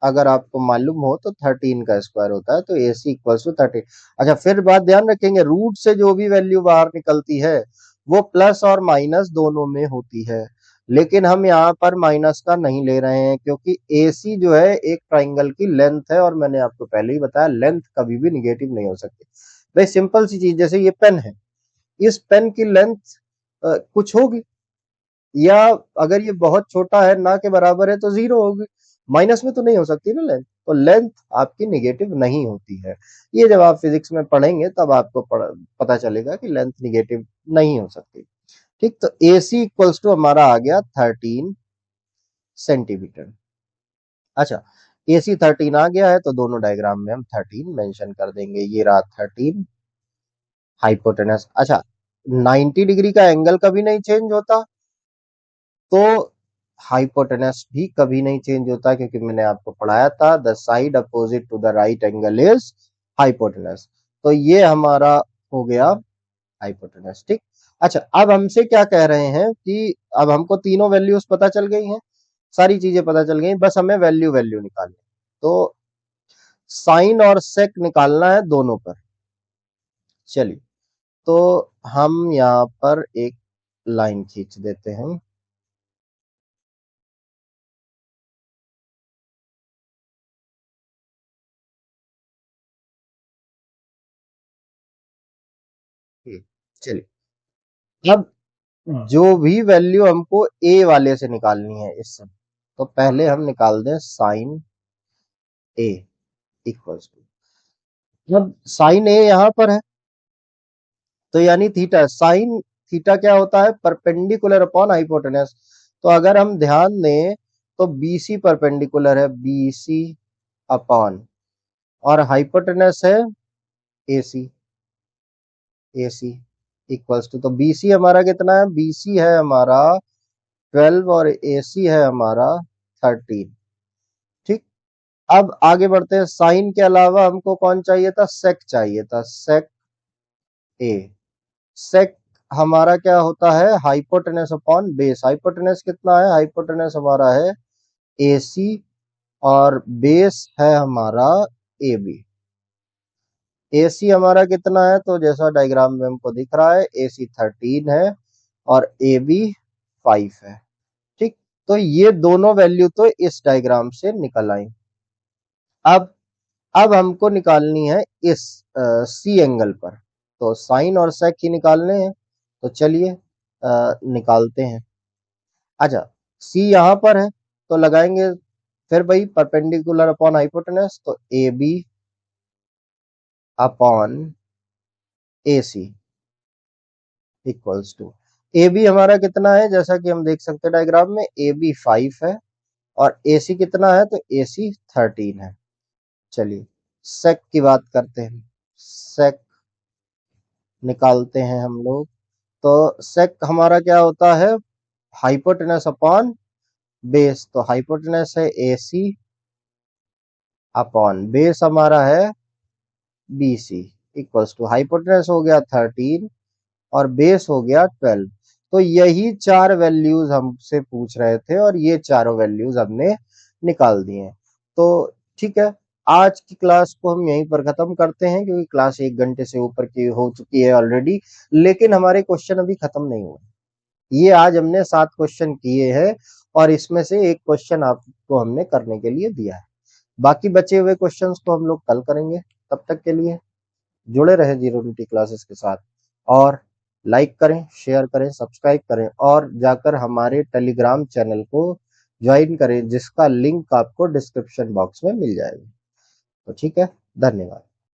अगर आपको मालूम हो तो 13 का स्क्वायर होता है, तो AC इक्वल्स टू 13। अच्छा, फिर बात ध्यान रखेंगे, रूट से जो भी वैल्यू बाहर निकलती है वो प्लस और माइनस दोनों में होती है, लेकिन हम यहाँ पर माइनस का नहीं ले रहे हैं क्योंकि AC जो है एक ट्राइंगल की लेंथ है, और मैंने आपको पहले ही बताया लेंथ कभी भी निगेटिव नहीं हो सकती। भाई सिंपल सी चीज, जैसे ये पेन है, इस पेन की लेंथ कुछ होगी, या अगर ये बहुत छोटा है ना के बराबर है तो जीरो होगी, माइनस में तो नहीं हो सकती ना लेंथ, तो लेंथ आपकी निगेटिव नहीं होती है। ये जब आप फिजिक्स में पढ़ेंगे तब आपको पता चलेगा कि लेंथ निगेटिव नहीं हो सकती। ठीक, तो AC इक्वल्स टू हमारा आ गया 13 सेंटीमीटर। अच्छा, AC 13 आ गया है तो दोनों डायग्राम में हम 13 मेंशन कर देंगे। ये रहा 13 हाइपोटेनस। अच्छा, 90 डिग्री का एंगल कभी नहीं चेंज होता, तो हाइपोटेनस भी कभी नहीं चेंज होता, क्योंकि मैंने आपको पढ़ाया था the side opposite to the right angle is hypotenuse. तो ये हमारा हो गया हाइपोटेनस। ठीक, अच्छा, अब हमसे क्या कह रहे हैं कि अब हमको तीनों वैल्यूज पता चल गई हैं, सारी चीजें पता चल गई, बस हमें वैल्यू वैल्यू निकालनी। तो साइन और सेक निकालना है दोनों पर। चलिए, तो हम यहाँ पर एक लाइन खींच देते हैं। चलिए, अब जो भी वैल्यू हमको ए वाले से निकालनी है इससे, तो पहले हम निकाल दें साइन ए इक्वल्स टू, अब साइन ए यहां पर है तो यानी थीटा, साइन थीटा क्या होता है, परपेंडिकुलर अपॉन हाइपोटेनस। तो अगर हम ध्यान दें तो BC परपेंडिकुलर है BC अपॉन, और हाइपोटेनस है AC। AC इक्वल्स टू, तो BC हमारा कितना है, BC है हमारा 12 और AC है हमारा 13। ठीक, अब आगे बढ़ते हैं, साइन के अलावा हमको कौन चाहिए था, सेक चाहिए था, सेक ए। सेक हमारा क्या होता है, हाइपोटेनस अपॉन बेस। हाइपोटेनस कितना है, हाइपोटेनस हमारा है AC, और बेस है हमारा AB। AC हमारा कितना है, तो जैसा डायग्राम में हमको दिख रहा है AC 13 है और AB 5 है। ठीक, तो ये दोनों वैल्यू तो इस डायग्राम से निकल आई। अब हमको निकालनी है इस सी एंगल पर, तो साइन और सेक ही निकालने हैं, तो चलिए निकालते हैं। अच्छा, सी यहाँ पर है तो लगाएंगे फिर भाई परपेंडिकुलर अपॉन हाइपोटेनस, तो A B upon A C equals to, A B हमारा कितना है, जैसा कि हम देख सकते हैं डायग्राम में, ए बी 5 है और ए सी कितना है, तो ए सी 13 है। चलिए, सेक की बात करते हैं, सेक निकालते हैं हम लोग। तो सेक हमारा क्या होता है, हाइपोटेनस अपॉन बेस, तो हाइपोटेनस है AC अपॉन बेस हमारा है BC इक्वल्स टू, हाइपोटेनस हो गया 13 और बेस हो गया 12। तो यही चार वैल्यूज हमसे पूछ रहे थे और ये चारों वैल्यूज हमने निकाल दिए। तो ठीक है, आज की क्लास को हम यहीं पर खत्म करते हैं, क्योंकि क्लास 1 घंटे से ऊपर की हो चुकी है ऑलरेडी, लेकिन हमारे क्वेश्चन अभी खत्म नहीं हुए। ये आज हमने 7 क्वेश्चन किए हैं और इसमें से एक क्वेश्चन आपको हमने करने के लिए दिया है। बाकी बचे हुए क्वेश्चंस को हम लोग कल करेंगे। तब तक के लिए जुड़े रहे जीरो ड्यूटी क्लासेस के साथ, और लाइक करें, शेयर करें, सब्सक्राइब करें, और जाकर हमारे टेलीग्राम चैनल को ज्वाइन करें, जिसका लिंक आपको डिस्क्रिप्शन बॉक्स में मिल जाएगा। तो ठीक है, धन्यवाद।